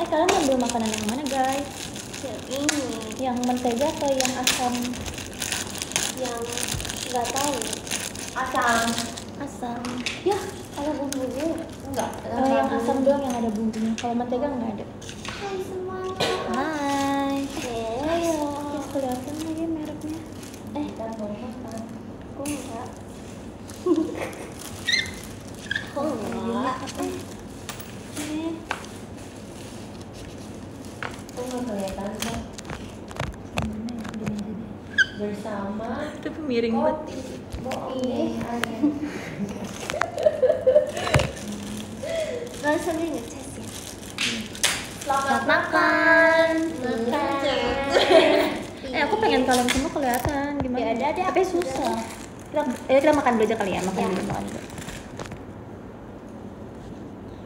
kalian ambil makanan yang mana guys? Yang ini, Yang mentega atau yang asam? yang nggak tahu. Asam. Asam. Ya, kalau bumbunya Enggak. Yang asam doang yang ada bumbunya. Kalau mentega nggak ada. Hai semuanya. Hai. Ayo. Ya kelihatan lagi mereknya. Dan bongkos kan. Aku enggak. Aku enggak. Aku nggak kelihatan kok. Bersama Itu miring banget. bohong ada. Nggak sambil ngeces ya. Selamat makan. Makan. Aku pengen kalian semua kelihatan gimana. Ya, ada, Tapi susah. Kita makan dulu aja kali ya, makan Ya. dulu, makan dulu.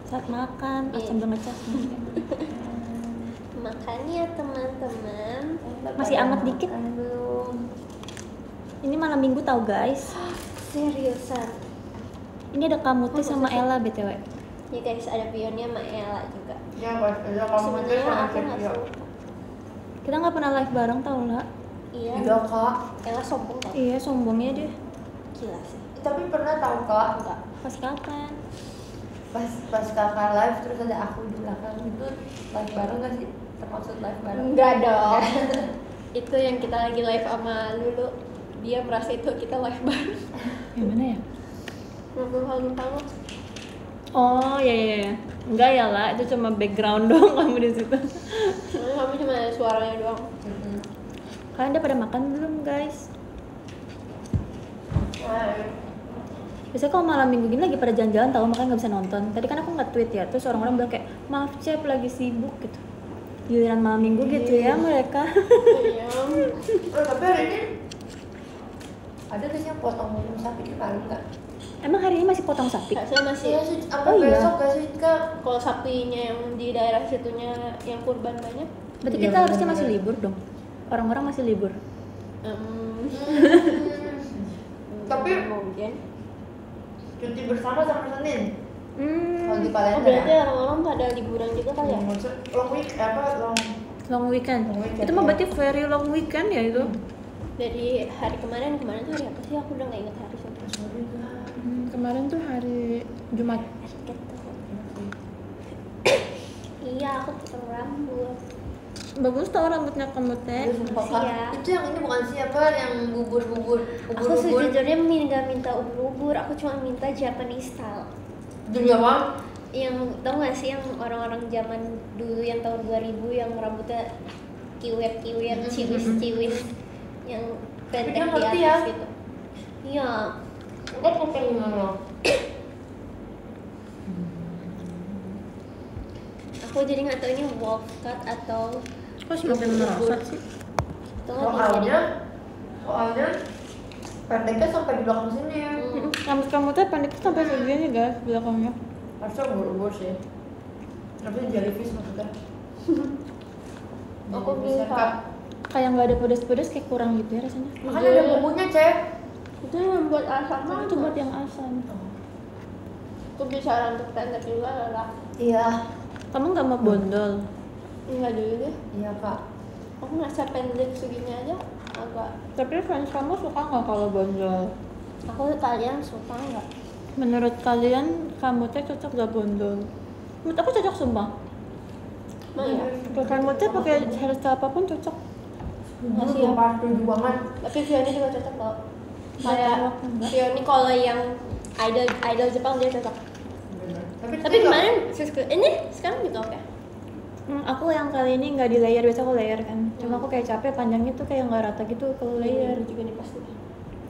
Saat makan, Iya. sambil ngecas. Makan ya teman-teman. Masih anget dikit. Belum. Ini malam minggu tahu guys. Seriusan. Ini ada Kamuti sama Ella BTW. Ya guys, ada Pionnya sama Ella juga. Ya buat ada kamu Sebenarnya aku nggak suka. Kita nggak pernah live bareng tau lah. Iya. Iya kak. Ella sombong tau. Iya, sombongnya dia. Gila sih. Tapi pernah tahu kak. Enggak. Pas kapan? Pas kakak live terus ada aku di belakang itu live bareng nggak sih? Termaksud live bareng? Enggak dong. Itu yang kita lagi live sama Lulu. Dia merasa itu kita live bareng. Yang mana ya? Ngobrol kamu. Oh iya. Enggak ya lah, itu cuma background doang kamu di situ. Soalnya kamu cuma ada suaranya doang. Kalian udah pada makan belum guys? Biasanya kalau malam minggu gini lagi pada jalan-jalan tahu makanya nggak bisa nonton. Tadi kan aku nge-tweet ya, terus orang-orang bilang kayak maaf Cep lagi sibuk gitu. Giliran malam minggu gitu ya mereka. Iya. Tapi hari ini ada nggak sih yang potong sapi kemarin nggak? Emang hari ini masih potong sapi? Saya masih. Iya sih, apa Oh, iya. besok gak sih kak? Kalau sapinya yang di daerah situnya yang kurban banyak. Berarti Iya, kita harusnya masih bener-bener. libur dong. Orang-orang masih libur. Tapi Mungkin. cuti bersama sama Senin. Kalau di Oh, kalender berarti ya. orang-orang pada liburan juga kali ya? Maksud long week apa long? Long weekend. Long weekend, Itu mah iya. berarti very long weekend ya itu. Dari hari kemarin tuh hari apa sih? Aku udah nggak ingat hari sumpah. Kemarin tuh hari Jumat. Iya, aku potong rambut. Bagus tau rambutnya kamu teh. Sumpah, Makasih Kak. ya. Itu yang ini bukan siapa yang bubur-bubur. Aku sejujurnya nggak minta ubur-ubur, aku cuma minta Japanese style. Demi apa? Yang tau gak sih yang orang-orang zaman dulu yang tahun 2000 yang rambutnya kiwet-kiwet, ciwis-ciwis, yang pendek dia di ngerti atas ya? gitu. Iya. Enggak pakai gimana? Aku jadi nggak tahu ini wolf cut atau Kok semakin merosot sih? itu nggak bisa jadi. Soalnya pendeknya sampai di belakang sini. Rambut kamu teh pendek tuh sampai segini guys belakangnya. Harusnya ubur-ubur sih. Tapi jellyfish maksudnya. Aku Jellyfish bisa. Kak. Kayak nggak ada pedas-pedas kayak kurang gitu ya rasanya. Makanya ada bumbunya, Cek. Itu yang buat asam Nah, itu buat yang asam. Aku bisa rambut pendek juga lah. Iya. Kamu nggak mau bondol? Enggak dulu deh. Iya, Kak. Aku ngerasa pendek segini aja agak. Tapi fans kamu suka nggak kalau bondol? Aku kalian suka nggak? Menurut kalian kamu teh cocok gak bondol? Menurut aku cocok sumpah. Emang ya? Kalau kamu teh pakai hairstyle apapun cocok. Masih ya? Setuju banget. Tapi Fioni juga cocok tau. Nggak Kayak tahu, enggak. Fioni kalau yang idol Jepang dia cocok. Bener. Tapi kemarin ini sekarang juga oke. Aku yang kali ini nggak di layer, biasa aku layer kan. Cuma aku kayak capek panjangnya tuh kayak nggak rata gitu kalau layer. juga nih pasti.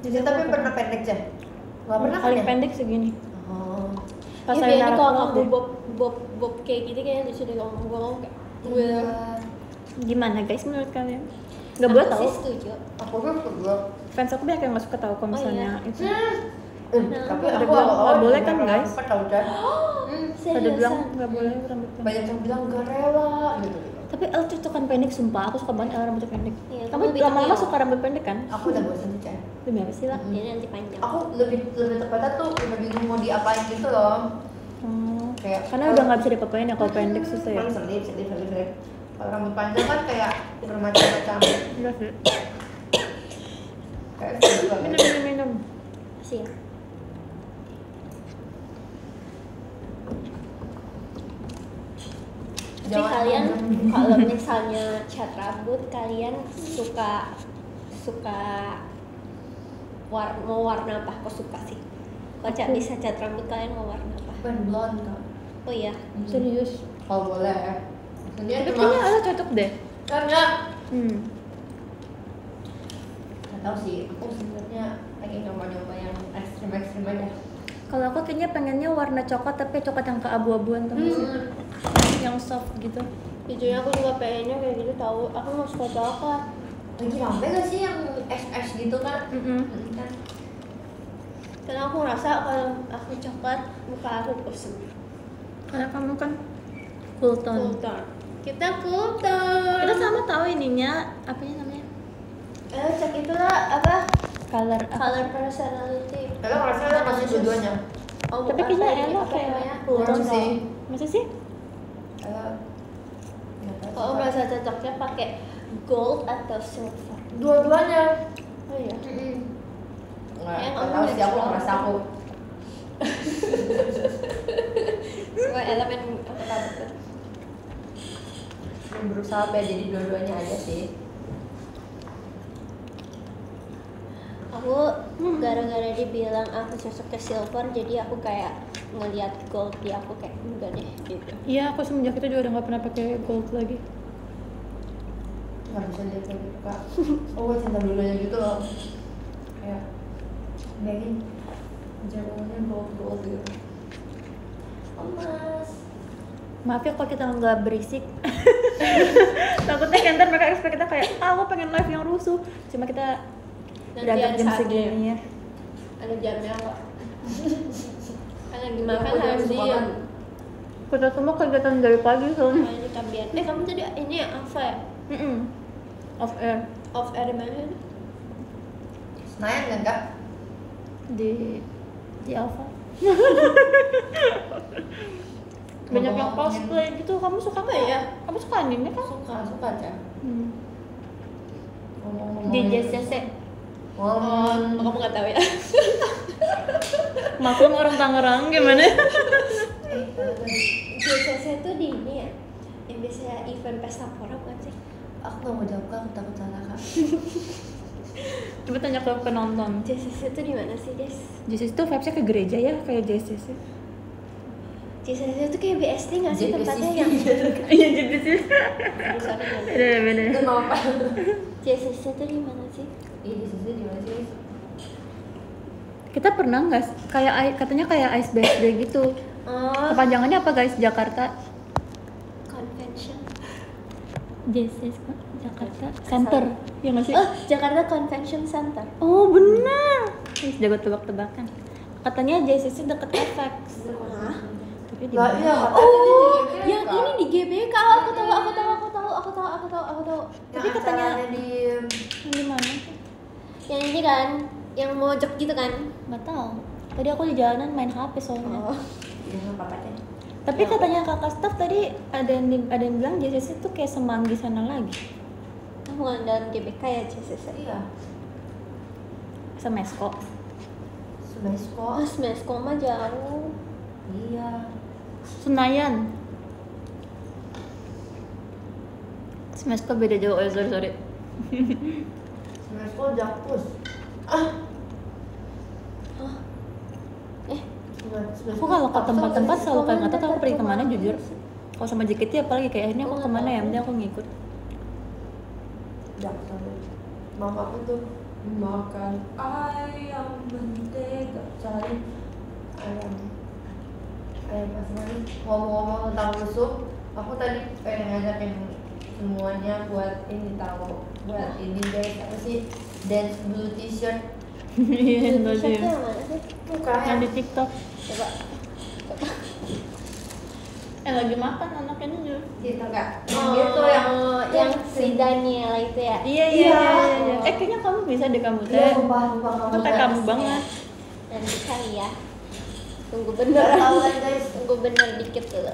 Jadi aku Tapi pakai- pernah pendek, Cek? Nggak pernah kan paling ya? pendek segini. Oh. Pas Iya, saya Fioni naruh kalau vlog kamu deh. bob kayak gitu kayaknya lucu deh kalau ngomong kayak gue. Iya. Gimana guys menurut kalian? Nggak boleh Aku tahu. sih setuju. Aku tuh kedua. Fans aku banyak yang nggak suka tahu kalau Oh, misalnya iya. itu. Tapi Ada aku bilang, awal-awal nggak boleh juga kan, nggak guys? suka tahu, Cek. Ada bilang Seriusan. nggak boleh rambut pendek. Banyak yang bilang gak rela gitu. Tapi El cocokan pendek sumpah, aku suka banget El rambutnya pendek. Iya, Kamu kamu lebih lama-lama kecil. suka rambut pendek kan? Aku udah bosan sih, Cek. Demi apa sih lah? Jadi nanti panjang. Aku lebih tepatnya tuh udah bingung mau diapain gitu loh. Oh. kayak Karena udah nggak bisa dipapain ya kalau pendek susah ya. paling selip. Kalau rambut panjang kan kayak bermacam-macam. Enggak sih. Kayak gitu kan. Minum. Sih. Tapi kalian kalau misalnya cat rambut kalian suka mau warna apa? Kok suka sih? Kalau bisa cat rambut kalian mau warna apa? Bukan blonde kan. Oh iya. Serius. Kalau boleh ya. Maksudnya Tapi cuma kayaknya Ala cocok deh. kan ya. Nggak tahu sih. Aku sebenarnya pengen nyoba yang ekstrim aja. Kalau aku kayaknya pengennya warna coklat tapi coklat yang keabu-abuan tuh yang soft gitu. Jujurnya aku juga pengennya kayak gitu tahu. Aku mau suka coklat. Lagi rame gak sih yang es gitu kan? Kan. Karena aku ngerasa kalau aku coklat muka aku kusut. Karena kamu kan cool tone. Cool tone. Kita cool tone. Kita sama tahu ininya apanya namanya? Cek itulah apa? Color. Color personality. Kalau ngerasa ada masih dua-duanya. Oh, Tapi bukan, kayaknya tadi enak apa kayak namanya? Kurang Cool sih. tone. Masa sih? Nggak tahu. Kalau merasa cocoknya pakai gold atau silver. Dua-duanya. Oh iya. Nggak Yang tahu kamu sih aku natural. ngerasa aku. Semua elemen aku tahu betul. Berusaha biar jadi dua-duanya aja sih. Aku gara-gara dibilang aku cocoknya silver, jadi aku kayak ngeliat gold di aku kayak enggak deh gitu. Iya, aku semenjak itu juga udah nggak pernah pakai gold lagi. Nggak bisa lihat kayak gitu kak. Oh gue cinta dulunya gitu loh. Kayak bayangin jadwalnya gold gitu. Oh mas. Maaf ya kalau kita nggak berisik. Takutnya kan ntar mereka expect kita kayak, aku pengen live yang rusuh. Cuma kita Nanti beragam ada jam saatnya. segini ya. Ada jamnya kok. Karena gimana Aku kan jam harus suka diem. kan. Kita semua kegiatan dari pagi soalnya. Makanya kambian. Kamu tadi ini apa ya? Off air Off air di mana? Senayan kan kak? di Alfa. Banyak yang cosplay gitu. Kamu suka nggak ya? Kamu suka anime kan? Suka aja. Di JCC. Kamu nggak tahu ya? Maklum orang Tangerang gimana? JCC tuh di ini ya, yang biasa event pesta pora bukan sih? Aku nggak mau jawab kak, aku takut salah kak. Coba tanya ke penonton. JCC tuh di mana sih, guys? JCC tuh vibes-nya ke gereja ya, kayak JCC. JCC tuh kayak BSD nggak sih JPCC. tempatnya yang? Iya JCC. Sorry, Beda. Itu mau apa? JCC tuh di mana sih? Iya di situ di mana sih? Kita pernah nggak kayak katanya kayak Ice BSD gitu. Oh, Kepanjangannya apa guys? Jakarta. convention. JCC Jakarta Center. Ya nggak sih? Oh, Jakarta Convention Center. Oh benar. Wih, jago tebak-tebakan. Katanya JCC deket FX. Hah? Tapi di Nggak mana? iya. Oh, yang ini di GBK. Aku tahu. Tapi katanya- di Di mana? Yang ini kan, yang mojok gitu kan? Nggak tahu. Tadi aku di jalanan main HP soalnya. ya nggak apa-apa deh. Tapi katanya kakak staff tadi ada yang bilang JCC tuh kayak Semanggi sana lagi. Bukan dalam GBK ya JCC. Iya. Semesko. Semesko. Terus Mesko mah jauh. Iya. Senayan. Semesko beda jauh. Oh, sorry. Semesko Jakpus. Aku kalau ke tempat-tempat selalu kayak nggak tahu aku pergi kemana jujur. Kalau sama JKT apalagi kayak ini aku kemana ya, mending aku ngikut. Jakpus. Mama aku tuh makan ayam mentega, cari ayam masih manis. Ngomong-ngomong tentang rusuk, aku tadi pengen ngajakin semuanya buat ini tahu, buat ini guys, apa sih, dance blue t-shirt. Iya, T-shirt tadi. tuh yang mana sih? Bukan Yang di TikTok. Coba. Lagi makan anaknya juga. gitu kak. Oh, Gitu yang si Daniela itu ya. Iya. Kayaknya kamu bisa deh kamu Iya, teh. sumpah Itu kayak kamu banget. Dan bisa ya. Tunggu Nggak bener. tahu kan guys. Tunggu bener dikit dulu.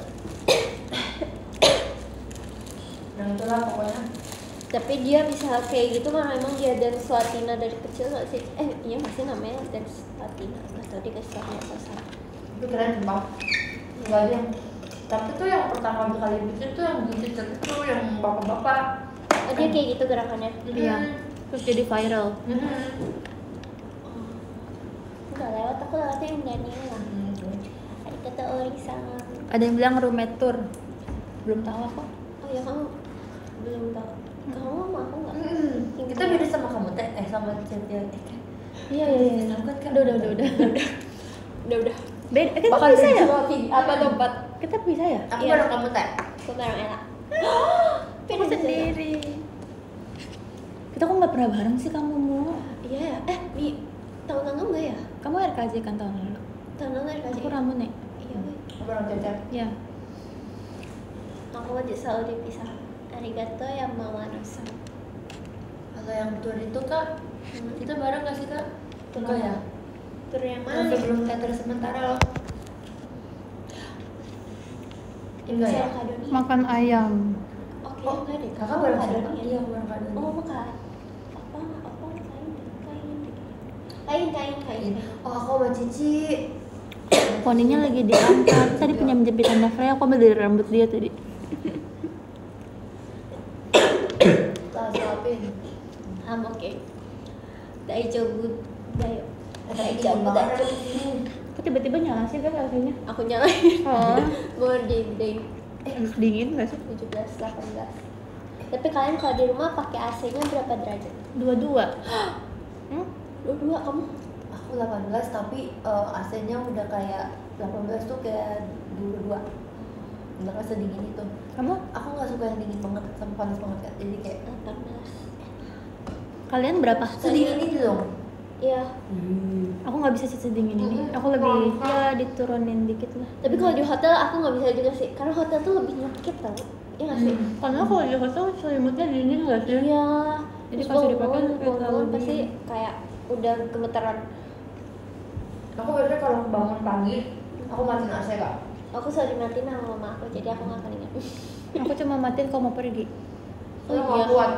Nah itulah pokoknya. Tapi dia bisa kayak gitu kan memang dia dance Latina dari kecil nggak sih? Iya masih namanya dance Latina. Nggak tahu dia kasih apa salah. Itu keren sumpah. Nggak ada yang. Tapi tuh yang pertama kali bikin tuh yang gitu itu yang bapak-bapak. Oh dia kayak gitu gerakannya. Iya. Terus jadi viral. Udah lewat, aku lewatnya yang Daniela. Ada kata Orisa. Ada yang bilang roommate tour. Belum tahu aku. Oh ya kamu belum tahu. Kamu sama aku nggak? Kita beda sama kamu teh, sama Cetia. Iya. Udah. Beda. Kita Bakal bisa ya? Apa tempat? Kita bisa ya? Aku Iya. bareng kamu teh. Aku bareng Ella. Aku sendiri. Kita kok nggak pernah bareng sih kamu mau? Iya ya. Di tahun lalu nggak ya? Kamu RKJ kan tahun lalu? Tahun lalu ada kasih. Aku Ramune. Iya weh. Aku bareng Cetia. Iya. Aku aja selalu dipisah. Arigato ya Mawano-san. Kalau yang tour itu kak, kita bareng gak sih kak? Enggak ya? Tur yang Yang mana? sebelum teater sementara loh. Enggak ya? Kadonia. Makan ayam. Oke, Oh, enggak deh. kakak bareng siapa? Kadonia. Iya, aku bareng Kak Doni. Oh, bukan. Kain. Oh, aku sama Cici. Poninya lagi diangkat. Tadi punya menjepitan Freya, aku ambil dari rambut dia tadi. Tak suapin. Oke. Daijoubu. Daijoubu. Kok tiba-tiba nyala sih kan rasanya? Aku nyalain. Oh. Gue ding. Dingin nggak sih? 17, 18. Tapi kalian kalau di rumah pakai AC-nya berapa derajat? 22. Dua kamu? Aku 18 tapi AC-nya udah kayak 18 tuh kayak 22. Udah kan sedingin itu. Kamu? Aku nggak suka yang dingin banget sama panas banget kan. Jadi kayak 18. Kalian berapa? sedingin itu dong. Iya. Aku nggak bisa sedingin ini. Aku lebih ya diturunin dikit lah. Tapi kalau di hotel aku nggak bisa juga sih, karena hotel tuh lebih nyakit tau. Iya nggak sih? Karena kalau di hotel selimutnya dingin nggak sih? Iya. Jadi Terus pas udah dipakai bangun kayak terlalu pasti dingin. kayak udah gemeteran. Aku biasanya kalau bangun pagi, aku matiin AC kak. Aku selalu dimatiin sama mama aku, jadi aku nggak akan ingat. Aku cuma matiin kalau mau pergi. Soalnya Oh, nggak iya. kuat.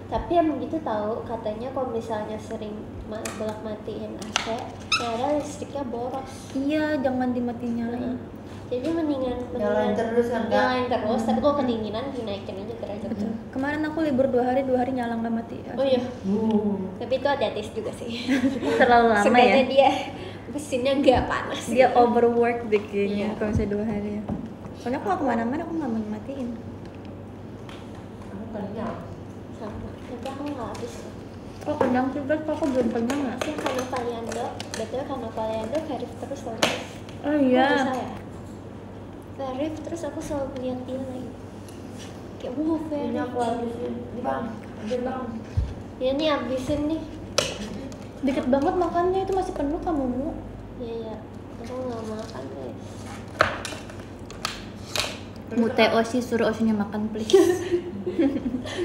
Tapi emang gitu tahu, katanya kalau misalnya sering bolak matiin AC, ternyata listriknya boros. Iya, jangan dimatiin nyalain. Jadi mendingan Nyalain terus kan, Kak? Nyalain terus, tapi kalau kedinginan dinaikin aja derajatnya. Betul. Kemarin aku libur 2 hari nyala nggak mati. Oh iya. Tapi itu hati-hati juga sih. Terlalu lama Sengaja ya. dia mesinnya nggak panas. Dia overwork deh kayaknya. Iya. Kalau misalnya 2 hari ya. Soalnya aku nggak kemana-mana, aku nggak mau matiin. Aku kayaknya. Sama. Tapi aku nggak habis. Kok kenyang sih guys? Kok aku belum kenyang ya? Sih karena Valiando, betul karena Valiando verif terus loh guys. Oh iya. Kok bisa ya? Verif terus aku selalu lihat dia lagi. Kayak wow Ini verif. aku habisin. Ini bang, habisin bang. Ya nih habisin nih. Dikit banget makannya, itu masih penuh kamu mu. Iya. Aku nggak makan guys. Mute Oshi suruh Oshinya makan please.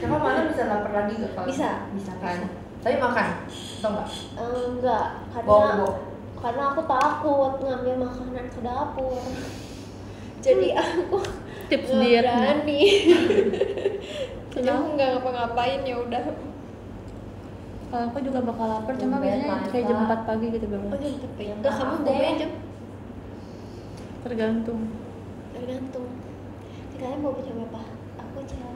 Kakak malam bisa lapar lagi gak kalau? Bisa. Bisa kan? Tapi makan, atau enggak? Enggak, Bawa. karena aku takut ngambil makanan ke dapur. Jadi aku Tips nggak diet. berani. Jadi aku nggak ngapa-ngapain ya udah. Kalau aku juga bakal lapar, cuma Tumben, biasanya kayak jam mantap. 4 pagi gitu bangun. Oh jam berapa ya? Enggak, Enggak, kamu deh. bawa jam Tergantung. tergantung. Kalian mau jam berapa? Aku jam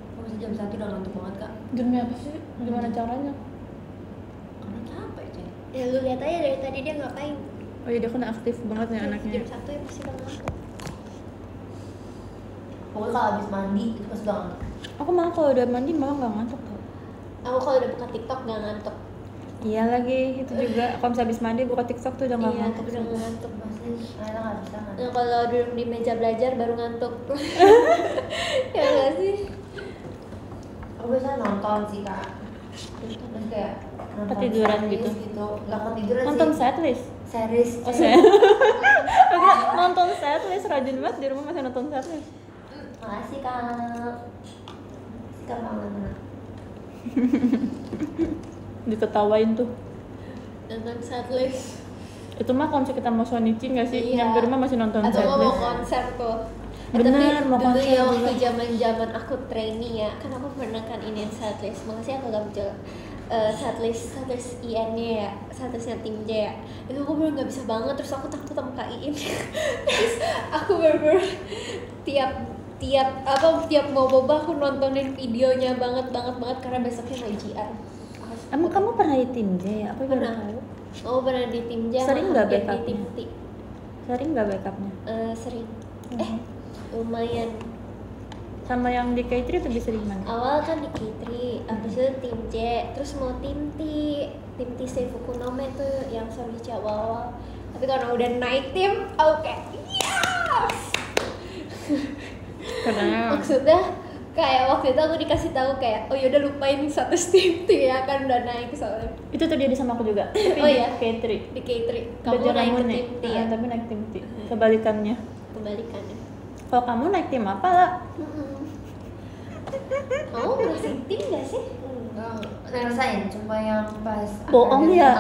Aku masih jam 1 udah ngantuk banget kak. Jamnya apa sih? Gimana caranya? Karena capek sih. ya lu lihat aja dari tadi dia ngapain. Oh iya, dia kan aktif banget nih anaknya. Jam 1 ya pasti udah ngantuk. Pokoknya kalau habis mandi itu pasti udah ngantuk. Aku malah kalau udah mandi malah nggak ngantuk tau. Aku kalau udah buka TikTok nggak ngantuk. Iya lagi, itu juga. Kalau misalnya habis mandi buka TikTok tuh udah nggak Iya, ngantuk. udah nggak ngantuk. Pasti Ayla nggak bisa kan? Nah kalau duduk di meja belajar baru ngantuk. Ya nggak sih? Aku biasanya nonton sih kak. Terus kayak nonton Ketiduran series gitu. Nggak ketiduran Nonton sih. setlist. Series. Oh saya. Oke, nonton setlist rajin banget di rumah masih nonton setlist. Makasih kak. Makasih kak Mama. Diketawain tuh. Nonton setlist. Itu mah kalau misalnya kita mau Sonichi nggak sih? Iya. Nyampe rumah masih nonton Atau mau setlist. konser tuh. Bener, Tapi mau dulu konser ya juga. waktu zaman aku trainee ya, kan aku pernah kan ini setlist. Makasih aku gak muncul setlist IN-nya ya, setlistnya tim J ya. Itu aku bener nggak bisa banget, terus aku takut sama Kak Iin. Terus aku bener tiap mau boba aku nontonin videonya banget karena besoknya mau JR. Emang kamu pernah di tim J ya? Aku baru Pernah. tahu. Oh pernah di tim J. Sering nggak hampir di backupnya? tim T. Sering nggak backupnya? Sering. Lumayan. Sama yang di K3 itu lebih sering mana? Awal kan di K3, abis itu tim J, terus mau tim T Seifuku Nome tuh yang Sonichi awal-awal. Tapi karena udah naik tim, aku kayak yes! Karena Maksudnya kayak waktu itu aku dikasih tahu kayak oh yaudah lupain satu tim T ya kan udah naik soalnya itu terjadi sama aku juga. Tapi Oh di iya? K3. di K3. Udah Kamu naik ke tim T ya? Tapi naik tim T. Kebalikannya. Kebalikannya. Kalau kamu naik tim apa lah? Kamu masih tim gak sih? Ngerasain cuma yang pas Bohong akademi, ya?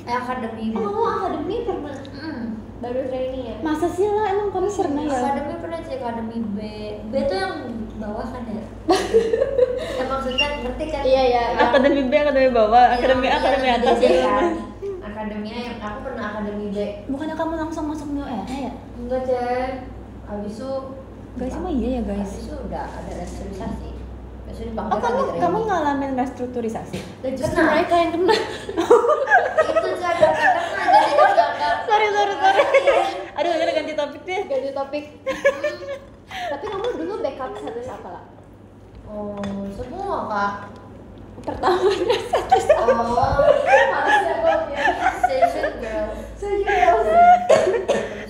akademi Oh kamu akademi pernah? Mm. Baru training ya? Masa sih lah emang kamu pernah ya? Akademi pernah sih, akademi B tuh yang bawah kan ya. Ya maksudnya ngerti kan? Iya ya. Akademi B, akademi bawah, akademi A, Yang- akademi yang atas gede gitu. kan. Akademinya yang aku pernah akademi B. Bukannya kamu langsung masuk New Era ya? Enggak cek. Habis itu Guys, emang iya ya guys? Habis itu udah ada restrukturisasi. Habis itu dipanggil Oh kamu lagi training. kamu ngalamin restrukturisasi? Dan justru Kena. mereka yang kena. Itu jaga karena jadi kan jaga. Sorry. Aduh, udah ganti topik deh. Ganti topik. Tapi kamu dulu backup status apa lah? Oh, semua kak. Pertamanya Oh, males ya kok ya. session girl.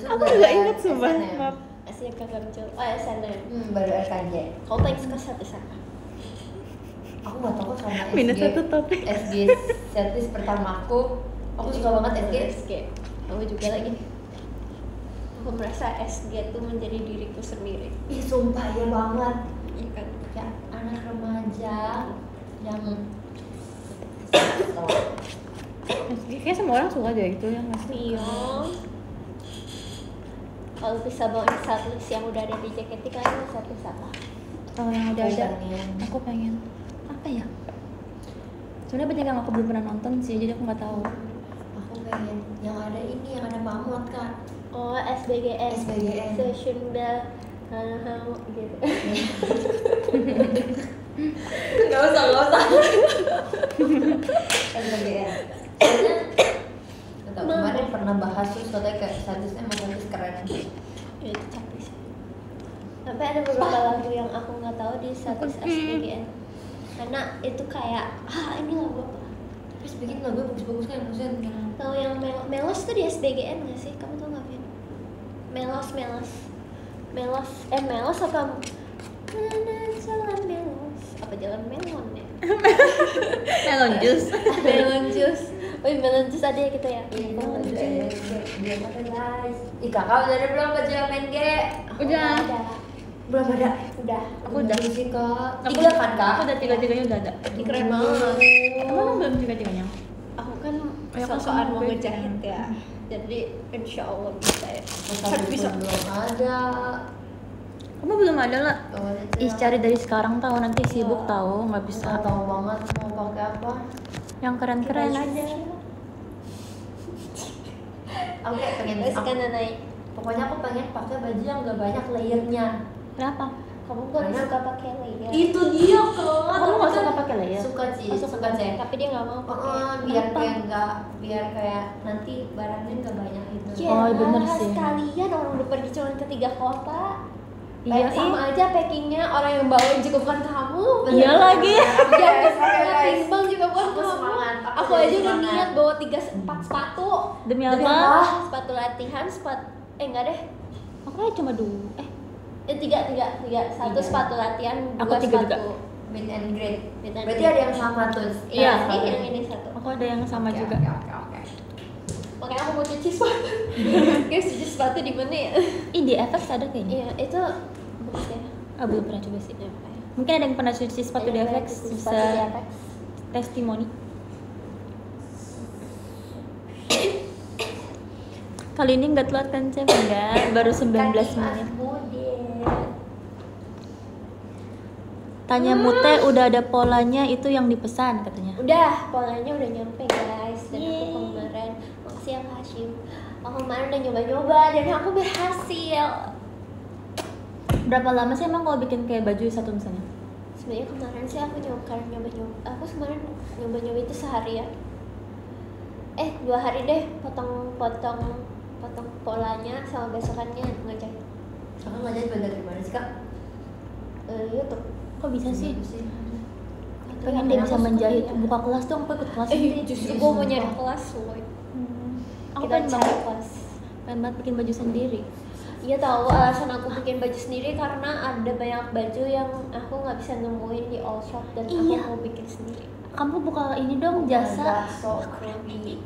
Aku nggak inget sumpah. Maaf. Asli kagak muncul. Oh SNM. Baru RKJ. Kamu paling suka status apa? Aku nggak tahu sama SG. Minus satu topik. SG setlist pertama aku. Aku suka banget SG. SG. Aku juga lagi. Aku merasa SG tuh menjadi diriku sendiri. Ih, sumpah ya banget. Iya kan? Kayak anak remaja yang Kayaknya semua orang suka aja gitu ya nggak sih? Iya. Kalau bisa bawain setlist yang udah ada di JKT kalian mau setlist apa? Kalau yang udah ada, pengen. aku pengen apa ya? Sebenarnya banyak yang aku belum pernah nonton sih, jadi aku nggak tahu. Aku pengen yang ada ini, yang ada Mamut kak. Oh SBGN. SBGN. Sesunda gitu. Gak usah SBGN. Soalnya nggak tahu, kemarin pernah bahas terus katanya kayak statusnya emang status keren. Ya, itu capek sih. Sampai ada beberapa lagu yang aku nggak tahu di status SBGN. Karena itu kayak ini lagu apa? Terus bikin lagu bagus-bagus kan, maksudnya yang Tahu yang Melos tuh di SBGN nggak sih? Kamu tau nggak Vin? Melos apa? Jalan Melos apa jalan melon ya? Melon juice. Melon juice. Oh iya, melon juice ada ya kita ya? melon juice. Dia apa guys? Ih kakak udah ada belum baju yang main G? Udah. Belum ada. Udah. Aku udah. sih kak. Aku 3 kan kak? Aku udah tiga-tiganya udah ada. Ini keren banget. Kamu belum tiga-tiganya? Aku kan Ya, aku soal sama mau gue. ngejahit ya. Jadi insya Allah bisa ya. Tapi Bisa. belum ada. Kamu belum ada lah. Oh, Ih cari dari sekarang tahu nanti sibuk tahu nggak Nggak bisa. tahu banget mau pakai apa. Yang keren-keren aja. Aku kayak pengen. Masih kan naik. Pokoknya aku pengen pakai baju yang gak banyak layernya. Kenapa? Kamu gak Karena- suka pakai layer. Itu dia kak. Kamu nggak suka pakai layer? Suka sih. Oh, suka. Suka sih. Tapi dia nggak mau pakai. Biar Kenapa? kayak nggak, biar kayak nanti barangnya nggak banyak itu. Ya, Oh, bener sih. sekalian orang udah pergi cuma ke 3 kota. Iya, sama aja packingnya orang yang bawain juga bukan kamu. Iya lagi. Jangan Oke, guys. timbang juga bukan Aku kamu. semangat, Aku jadi aja udah semangat. niat bawa 4 sepatu. Demi Demi apa? apa? Sepatu latihan, enggak deh. Aku kayak cuma dua. Tiga. Satu Tiga. sepatu latihan, Aku 2 tiga sepatu. juga. Meet and greet. Meet and Berarti greet. ada yang sama tuh. Iya, Iya. ini yang ini satu. Aku ada yang sama Oke, juga. Oke. Makanya aku mau cuci sepatu. Guys, cuci sepatu di mana ya? Ih di FX ada kayaknya. Iya, itu bagus ya. Belum pernah coba sih. Ya, makanya. Mungkin ada yang pernah cuci sepatu di Ada FX cuci bisa sepatu di FX. testimoni. Kali ini nggak telat kan, Cem? Enggak, baru 19 menit. Tanya Mute udah ada polanya itu yang dipesan katanya. Udah, polanya udah nyampe guys. Dan Yeay. aku kemarin, makasih ya Kak Hashim. Aku kemarin udah nyoba-nyoba dan aku berhasil. Berapa lama sih emang kalau bikin kayak baju satu misalnya? Sebenarnya kemarin sih aku nyoba-nyoba. Aku kemarin nyoba-nyoba itu seharian. 2 hari deh potong polanya sama besokannya ngejahit. Kakak ngajak belajar di mana sih kak? YouTube. Kok bisa sih? Atau Pengen ya, dia karena bisa aku suka menjahit. ya. Buka kelas dong, aku ikut kelas ini. Justru Iya, gue mau sumpah. nyari kelas loh. Aku Kita pengen cari banget, kelas. pengen banget bikin baju sendiri. Iya tahu alasan aku bikin baju sendiri karena ada banyak baju yang aku nggak bisa nemuin di all shop dan Iya. aku mau bikin sendiri. Kamu buka ini dong jasa So creepy.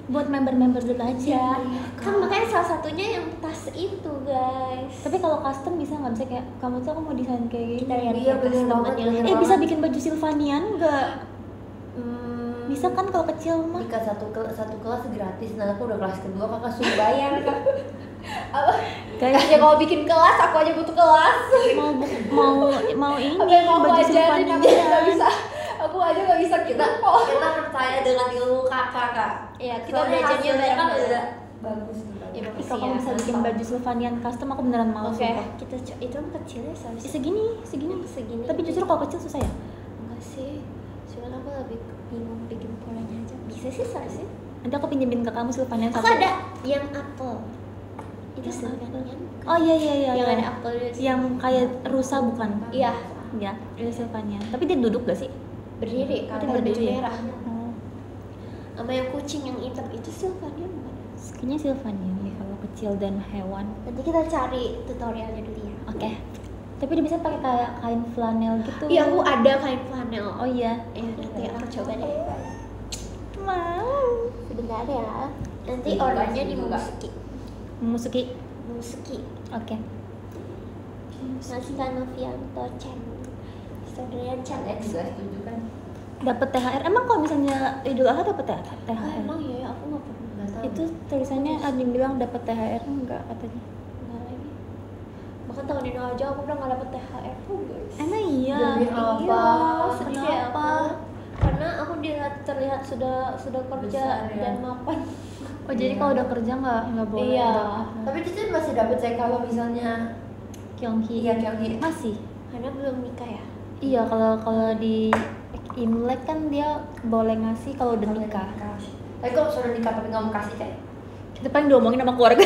buat member-member dulu aja. Kan makanya salah satunya yang tas itu guys. Tapi kalau custom bisa nggak? Bisa kayak kamu tuh aku mau desain kayak gini. Kita lihat Iya, bener banget, bener Bisa banget. bikin baju Sylvanian nggak? Bisa kan kalau kecil mah? Jika satu kelas gratis, nah aku udah kelas kedua kakak suruh bayar kak. Apa? Guys, Ya kalau bikin kelas aku aja butuh kelas. mau ini Apa yang mau aku baju ajarin aku aja nggak bisa. Sylvanian. Aku aja nggak bisa kita kok. Kita percaya dengan ilmu kakak kak. Iya kita Soalnya belajarnya hasilnya kan bareng. udah bagus tuh kak. Iya, Ih, bagus. kalau kamu bisa bikin baju Sylvanian custom aku beneran mau. Oke, sumpah. kita itu kecilnya seharusnya Segini. segini. Tapi jujur kalau kecil susah ya. enggak sih. Cuman aku lebih bingung bikin polanya aja. Bisa sih seharusnya. Nanti aku pinjemin ke kamu Sylvanian Aku satu. ada yang apel. Itu Yang Sylvanian. Oh iya. Yang iya. ada apel Yang kayak rusa bukan? Iya, Iya, itu Sylvanian. Tapi dia duduk gak sih? berdiri Itu karena berdiri baju ya? merah. Oh. Sama yang kucing yang hitam itu Sylvanian bukan? Kayaknya Sylvanian ya kalau kecil dan hewan. Nanti kita cari tutorialnya dulu ya. Oke. Tapi dia bisa pakai kayak kain flanel gitu. Iya, aku ada kain flanel. Oh iya. Nanti aku coba deh. Mau. Sebentar ya. Nanti Juga ordernya sih, di juga. Musuki. Muski. Oke. Nasita Novianto Chen. Saudara Chen Alex X. juga setuju kan? Dapat THR. Emang kalau misalnya Idul Adha dapat THR? Emang ya, aku nggak pernah. Nggak tahu. Itu tulisannya ada yang bilang dapat THR enggak katanya. Nggak lagi. Bahkan tahun ini aja aku udah nggak dapet THR tuh guys. Emang iya. Demi apa? Iya, sedih ya Kenapa? aku. Karena aku terlihat sudah kerja Besar, ya. dan mapan. Oh jadi kalau udah kerja nggak boleh. Iya. Tapi Cici masih dapet saya kalau misalnya Kyunghi. iya Kyunghi. Masih. Karena belum nikah ya. Iya kalau di Imlek kan dia boleh ngasih kalau udah nikah. Tapi kalau sudah nikah tapi nggak mau kasih kayak Kita paling diomongin sama keluarga.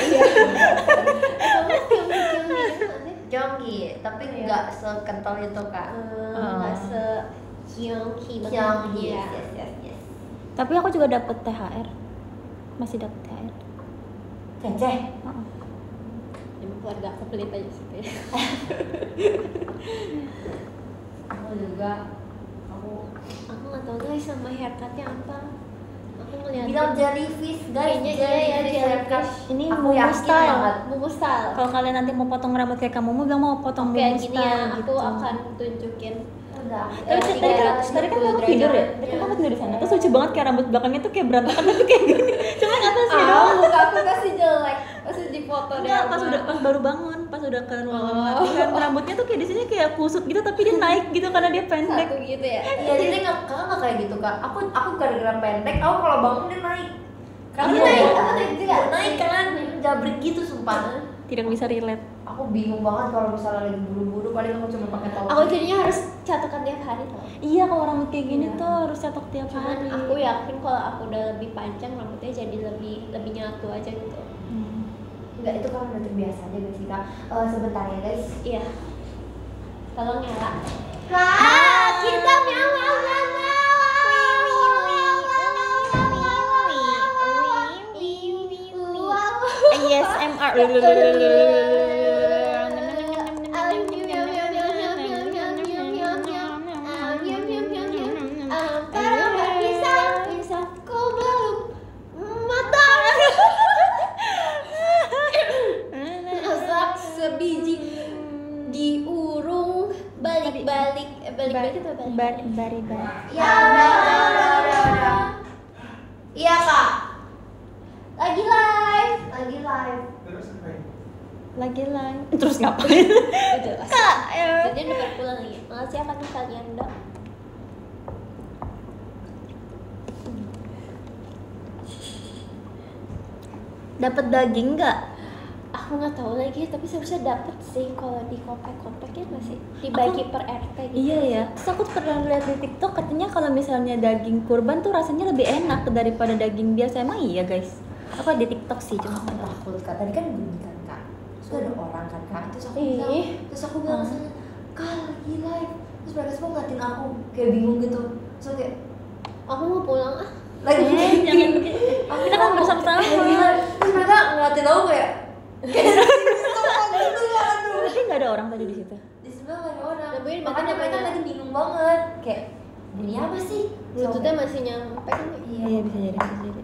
Kyunghi, tapi Iya. nggak sekental itu kak. Nggak se Kyunghi Kyunghi, ya. yes. Tapi aku juga dapet THR. Masih dapet THR. Ceceh. Heeh. Emang keluarga aku pelit aja sih. Aku juga. Aku nggak tahu guys sama haircutnya apa. Aku ngeliat. Bilang jellyfish guys. Kayaknya iya ya, Jellyfish jellyfish. haircut. Ini Aku Mumu yakin style. banget. Mumu style. Kalau kalian nanti mau potong rambut kayak kamu, bilang mau potong Kayak Mumu gini style ya, aku gitu. akan tunjukin. Udah. Tapi tadi kan kamu tidur ya? Tadi kan kamu tidur di sana. Terus lucu banget kayak rambut belakangnya tuh kayak berantakan tapi kayak gini. Cuma nggak tahu sih doang. Muka aku masih jelek. Masih di foto deh. Enggak, pas baru bangun, pas udah ke ruangan latihan, rambutnya tuh kayak di sini kayak kusut gitu tapi dia naik gitu karena dia pendek. satu gitu ya. Iya, jadi kakak nggak kayak gitu kak. Aku gara-gara pendek, aku kalau bangun dia naik. Karena Iya. aku naik juga, naik kan, jabrik gitu sumpah. Tidak bisa relate. Aku bingung banget kalau misalnya lagi buru-buru, paling aku cuma pakai towel. Aku jadinya harus catakan tiap hari tau. Iya, kalau rambut kayak gini Iya. tuh harus cetok tiap Cuman hari. aku yakin kalau aku udah lebih panjang rambutnya jadi lebih nyatu aja gitu. Enggak, itu kan udah terbiasa aja guys kak. Sebentar ya guys. Iya. Tolong ya kak. Kita meow meow meow ASMR. Sebiji diurung balik-balik balik-balik itu apa? Bari. Ya udah. Iya kak. Lagi live. live. Lagi live. Terus ngapain? Gitu. Kak, ya. Jadi udah pulang lagi. Makasih akan kalian dok. Dapat daging nggak? Aku nggak tahu lagi, tapi seharusnya dapet sih kalau di komplek ya masih dibagi per RT gitu. Iya ya. Terus aku pernah lihat di TikTok katanya kalau misalnya daging kurban tuh rasanya lebih enak daripada daging biasa. Emang iya guys? Aku di TikTok sih cuma Aku takut kak, tadi kan bunyi kan kak. Terus ada orang kan kak, terus aku Ih. bilang, kesana, kak lagi live. Terus mereka semua ngeliatin aku, kayak bingung gitu. Terus aku kayak, Aku mau pulang ah. lagi jangan kita kan bersama-sama. Terus mereka ngeliatin aku kayak Tapi nggak ada orang tadi di situ. di sebelah nggak ada orang. Tapi Makanya mati mereka namanya. lagi bingung banget. Kayak bunyi apa sih? Bluetoothnya masih nyampe kan? Iya bisa jadi, bisa jadi.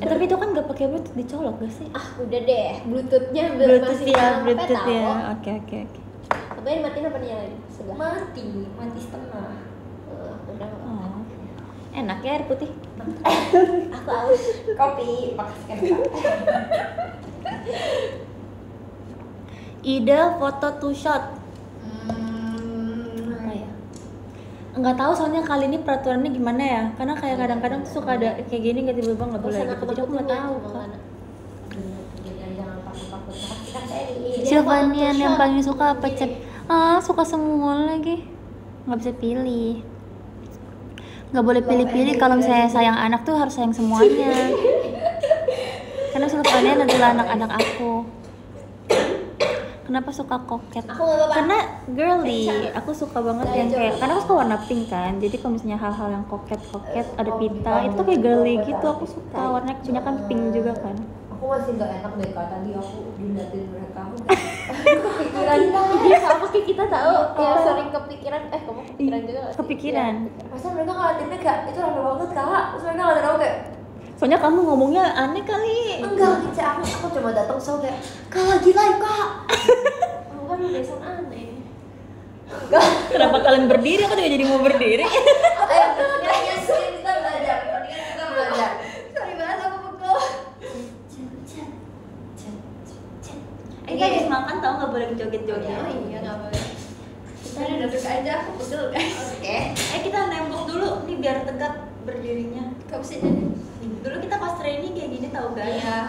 Tapi itu kan nggak pakai bluetooth, dicolok gak sih? Ah udah deh, bluetoothnya belum Bluetooth masih ya, nyampe bluetooth tau. ya. Oke. Apa yang matiin apa nyalain? Sebelah. mati setengah. Udah. Oh. Enak ya air putih. Aku aus. Kopi, makasih kan kak. Ide foto two shot. Apa ya? Enggak tahu soalnya kali ini peraturannya gimana ya? Karena kayak kadang-kadang tuh suka ada kayak gini nggak tiba-tiba nggak boleh gitu. Jadi aku nggak tahu. Kak. Jangan takut-takut kan saya Silvanian yang paling suka apa cep? Suka semua lagi. Nggak bisa pilih. Nggak boleh pilih-pilih kalau misalnya sayang anak tuh harus sayang semuanya. Karena Silvanian adalah anak-anak aku. Kenapa suka koket? Aku nggak apa-apa. Karena girly, aku suka banget yang kayak, karena aku suka warna pink kan. Jadi kalau misalnya hal-hal yang koket, ada pita, itu tuh kayak girly gitu. Aku suka warnanya kebanyakan pink juga kan. Aku masih nggak enak deh kak, tadi aku diliatin mereka aku kepikiran Dia sama kayak kita tahu ya sering kepikiran. Kamu kepikiran juga nggak sih? Kepikiran. masa mereka ngeliatinnya kayak itu rame banget kak. Terus mereka ngeliatin aku kayak Soalnya kamu ngomongnya aneh kali. enggak gitu, aku cuma datang so kayak kak lagi live kak. Kamu kan udah desain aneh. Enggak. Kenapa kalian berdiri? Aku juga jadi mau berdiri. Ayo kita belajar, mendingan kita belajar. Sorry banget aku pegel. Kita habis makan tau nggak boleh joget-joget. Oh iya nggak boleh. Kita udah duduk aja, aku pegel guys. Oke. Kita nembok dulu nih biar tegak berdirinya. Kamu sih jadi. Dulu kita pas training kayak gini tau guys. Iya.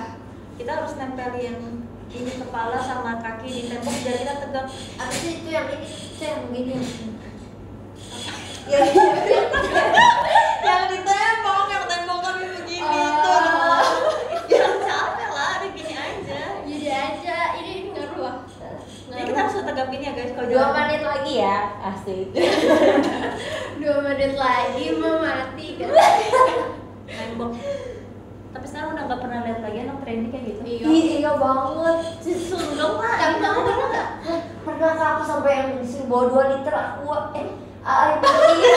Kita harus nempelin ini kepala sama kaki di tembok biar kita tegak. Abis itu yang ini, itu yang begini. Yang di tembok, yang tembok kami begini Oh. Jangan capek lah, ada gini aja. Jadi aja ini ngaruh ah. Jadi kita harus tegap gini ya guys. Kalau 2 jalan menit lagi ya, asik. 2 menit lagi mau mati kan. nembok. Tapi sekarang udah nggak pernah lihat lagi anak training kayak gitu. Iya banget. Sundong lah. Tapi kamu pernah nggak? Pernah kak aku sampai yang disuruh bawa 2 liter air putih.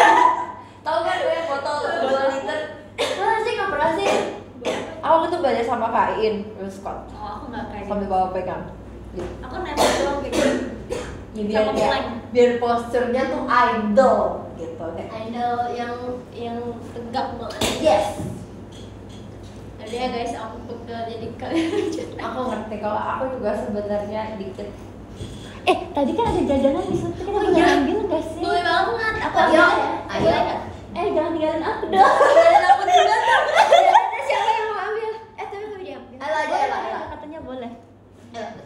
Tahu kan gue yang botol 2 liter? Pernah sih nggak pernah sih? Aku tuh belajar sama Kak In, terus kok Oh, aku nggak kayak gitu. sambil bawa pegang. Gitu. Aku nembok doang kayak gitu. Ya, biar Sama dia, plank. biar posturnya tuh idol gitu kayak. Idol yang tegak banget. Yes. Jadi ya guys, aku pegel jadi kalian aja. Aku ngerti kalau aku juga sebenarnya dikit. Tadi kan ada jajanan di situ, kita boleh iya. ambil nggak sih? Boleh banget. Aku Ayo, ambil ya. ayo. Boleh nggak? Jangan tinggalin aku dong. Dan aku juga tuh. Ada siapa yang mau ambil? Tapi nggak diambil. Ela aja, Ela. Katanya boleh.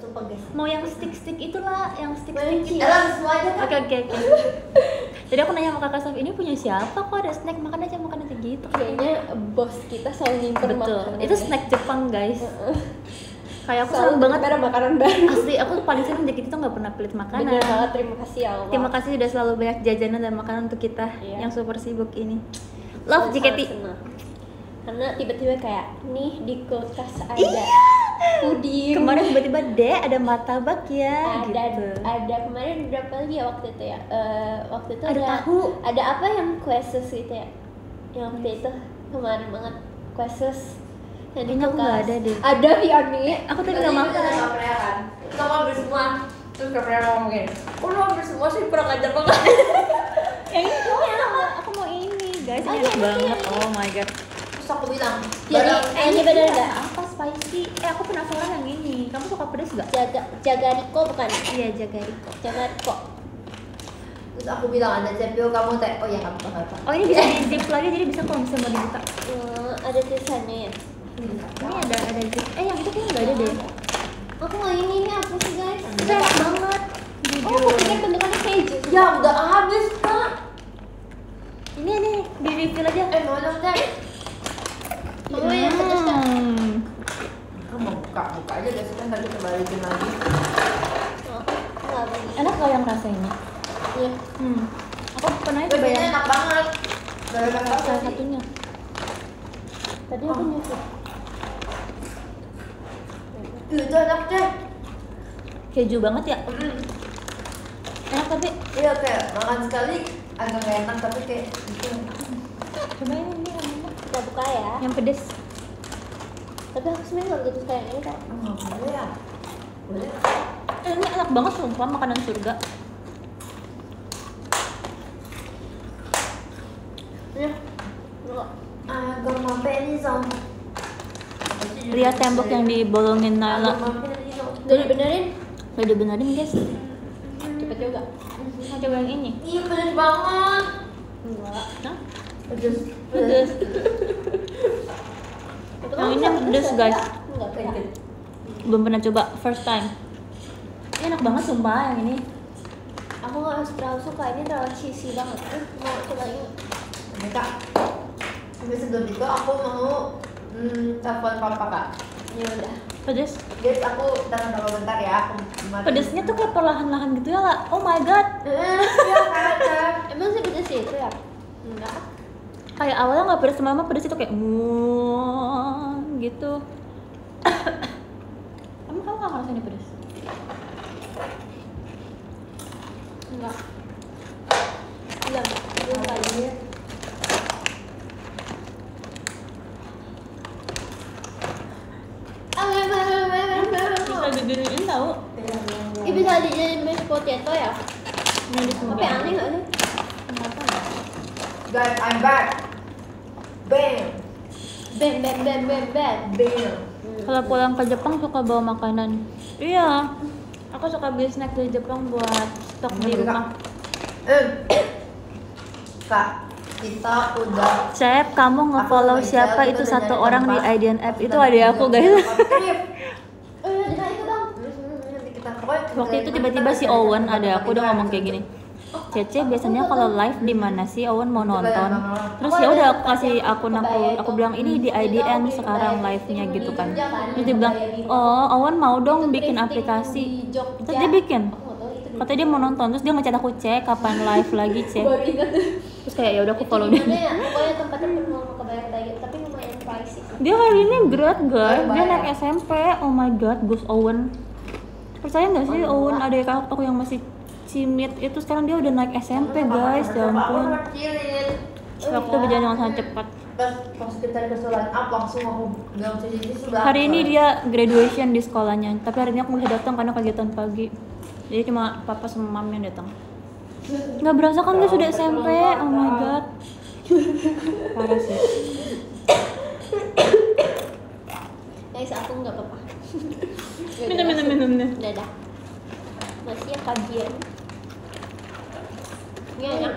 Sumpah guys. Mau yang stick-stick itulah, yang stick-stick Benci. itu. Ela semua aja kan. Oke. Jadi aku nanya sama kakak Saf, ini punya siapa? Kok ada snack? Makan aja gitu. Kayaknya bos kita selalu nyimpen Betul. makanan. Itu snack Jepang guys. Kayak aku seneng Selalu banget. ada makanan baru. Asli, aku paling seneng jadi kita nggak pernah pelit makanan. Bener banget, terima kasih ya Allah. Terima kasih sudah selalu banyak jajanan dan makanan untuk kita Iya. yang super sibuk ini. Love Sangat JKT. senang. Karena tiba-tiba kayak nih di kulkas ada Iya. puding. Kemarin tiba-tiba ada martabak ya ada gitu. ada kemarin berapa lagi ya waktu itu ya? Waktu itu Ada tahu. Ada apa yang queses gitu ya? Yang waktu itu kemarin banget queses. Yang di Kayaknya aku kulkas. nggak ada deh. Ada Vioni. Aku tadi nggak makan. kan. Kamu ambil semua. Terus Kaprea ngomong gini. Kok lu ambil semua sih kurang ajar banget. Yang ini aku mau ini guys, ini enak banget. Oh my god. Terus aku bilang. Jadi ini bener nggak? Apa spicy. Aku penasaran yang ini. Kamu suka pedas gak? Jagariko bukan? Iya, Jagariko. Jagariko. Terus aku bilang ada cepio, kamu teh, oh ya nggak apa-apa. Oh, ini bisa di zip lagi, jadi bisa kalau misalnya mau dibuka. Ada tulisannya ya. Ini ada zip. Yang itu kayaknya nggak ada deh. Aku nggak ini apa sih guys? Itu enak banget. Oh, aku pikir bentukannya keju. Ya udah habis kak. Ini di refill aja. Mana teh? Kamu yang pedas kan? Kamu mau buka aja guys, kan tadi kita balikin lagi. Nggak beli. Enak kalau yang rasa ini. Iya. Aku pernah Ini coba yang enak banget. Dari salah rasa satunya. Tadi aku nyusul. itu enak teh. Keju banget ya. Enak tapi Iya kayak makan sekali agak nggak enak tapi kayak gitu. coba ini yang mana? Kita buka ya. Yang pedes. Tapi aku sebenarnya nggak begitu suka yang ini kok. Nggak boleh ya? Boleh. Ini enak banget sumpah, makanan surga. Ya. Enggak. Agak mampir nih Zong. Lihat tembok yang dibolongin Nala. Agak mampir nih Zong. Udah dibenerin? Udah dibenerin guys. Cepet juga. Mau coba yang ini. Iya pedes banget. Enggak. Hah? Pedes. Pedes. Itu Yang ini bisa pedes, ya? guys. Enggak pedes. Belum pernah coba, first time. Ini enak banget sumpah yang ini. Aku nggak terlalu suka, ini terlalu cheesy banget. Mau coba ini? Ini kak. Tapi sebelum itu aku mau telepon papa kak. Ya udah. Pedes. Guys aku tahan dulu bentar ya. Aku Pedesnya tuh kayak perlahan-lahan gitu ya lah. Oh my god. Iya kak. Emang sih pedes itu ya? Enggak. Kayak awalnya nggak pedes, lama pedes itu kayak gitu. Kamu nggak ngerasa ini pedes? Enggak. Belum kali. Bisa diginiin tau. Ini bisa dijadiin mashed potato ya? Ini di Tapi aneh nggak sih? Guys, I'm back. Bam. Bam bam bam bam bam. Bam. Kalau pulang ke Jepang suka bawa makanan. Iya. Aku suka beli snack dari Jepang buat stok di rumah. Kak, kita udah Cep, kamu nge-follow Aku siapa kita itu udah satu nyari orang di tempat. IDN app itu Kita ada aku udah guys. nyari tempat. Oh iya, di itu bang. Nanti kita pokoknya Waktu itu kita tiba-tiba si cari Owen tempat ada aku udah kita ngomong kayak gini. Cece biasanya kalau live di mana sih Owen mau nonton? Terus Oh, ya udah iya, aku kasih akun aku bilang ini di IDN sekarang live-nya gitu kan. Terus dia bilang, "Oh, Owen mau dong bikin aplikasi." Terus dia bikin. Katanya dia mau nonton, terus dia ngechat aku, "Cek kapan live lagi, Cek?" Baru ingat. Terus kayak ya udah aku follow Di dia. mana ya? Pokoknya tempatnya penuh sama kebayang-bayang, tapi lumayan pricey. Dia hari ini grad guys, dia Bayar. naik SMP. Oh my god, Gus Owen. Percaya nggak sih Owen adik aku yang masih cimit itu sekarang dia udah naik SMP guys, ya ampun. Waktu berjalan dengan sangat cepat. Pas kita dikasih line up langsung aku bilang jadi sudah. Hari ini dia graduation di sekolahnya, tapi hari ini aku nggak bisa datang karena kegiatan pagi. Jadi cuma papa sama mam yang datang. Nggak berasa kan dia sudah SMP, oh my god. Parah sih. Guys, aku nggak apa-apa. Minum. Dadah. Masih ya kajian. Ini enak.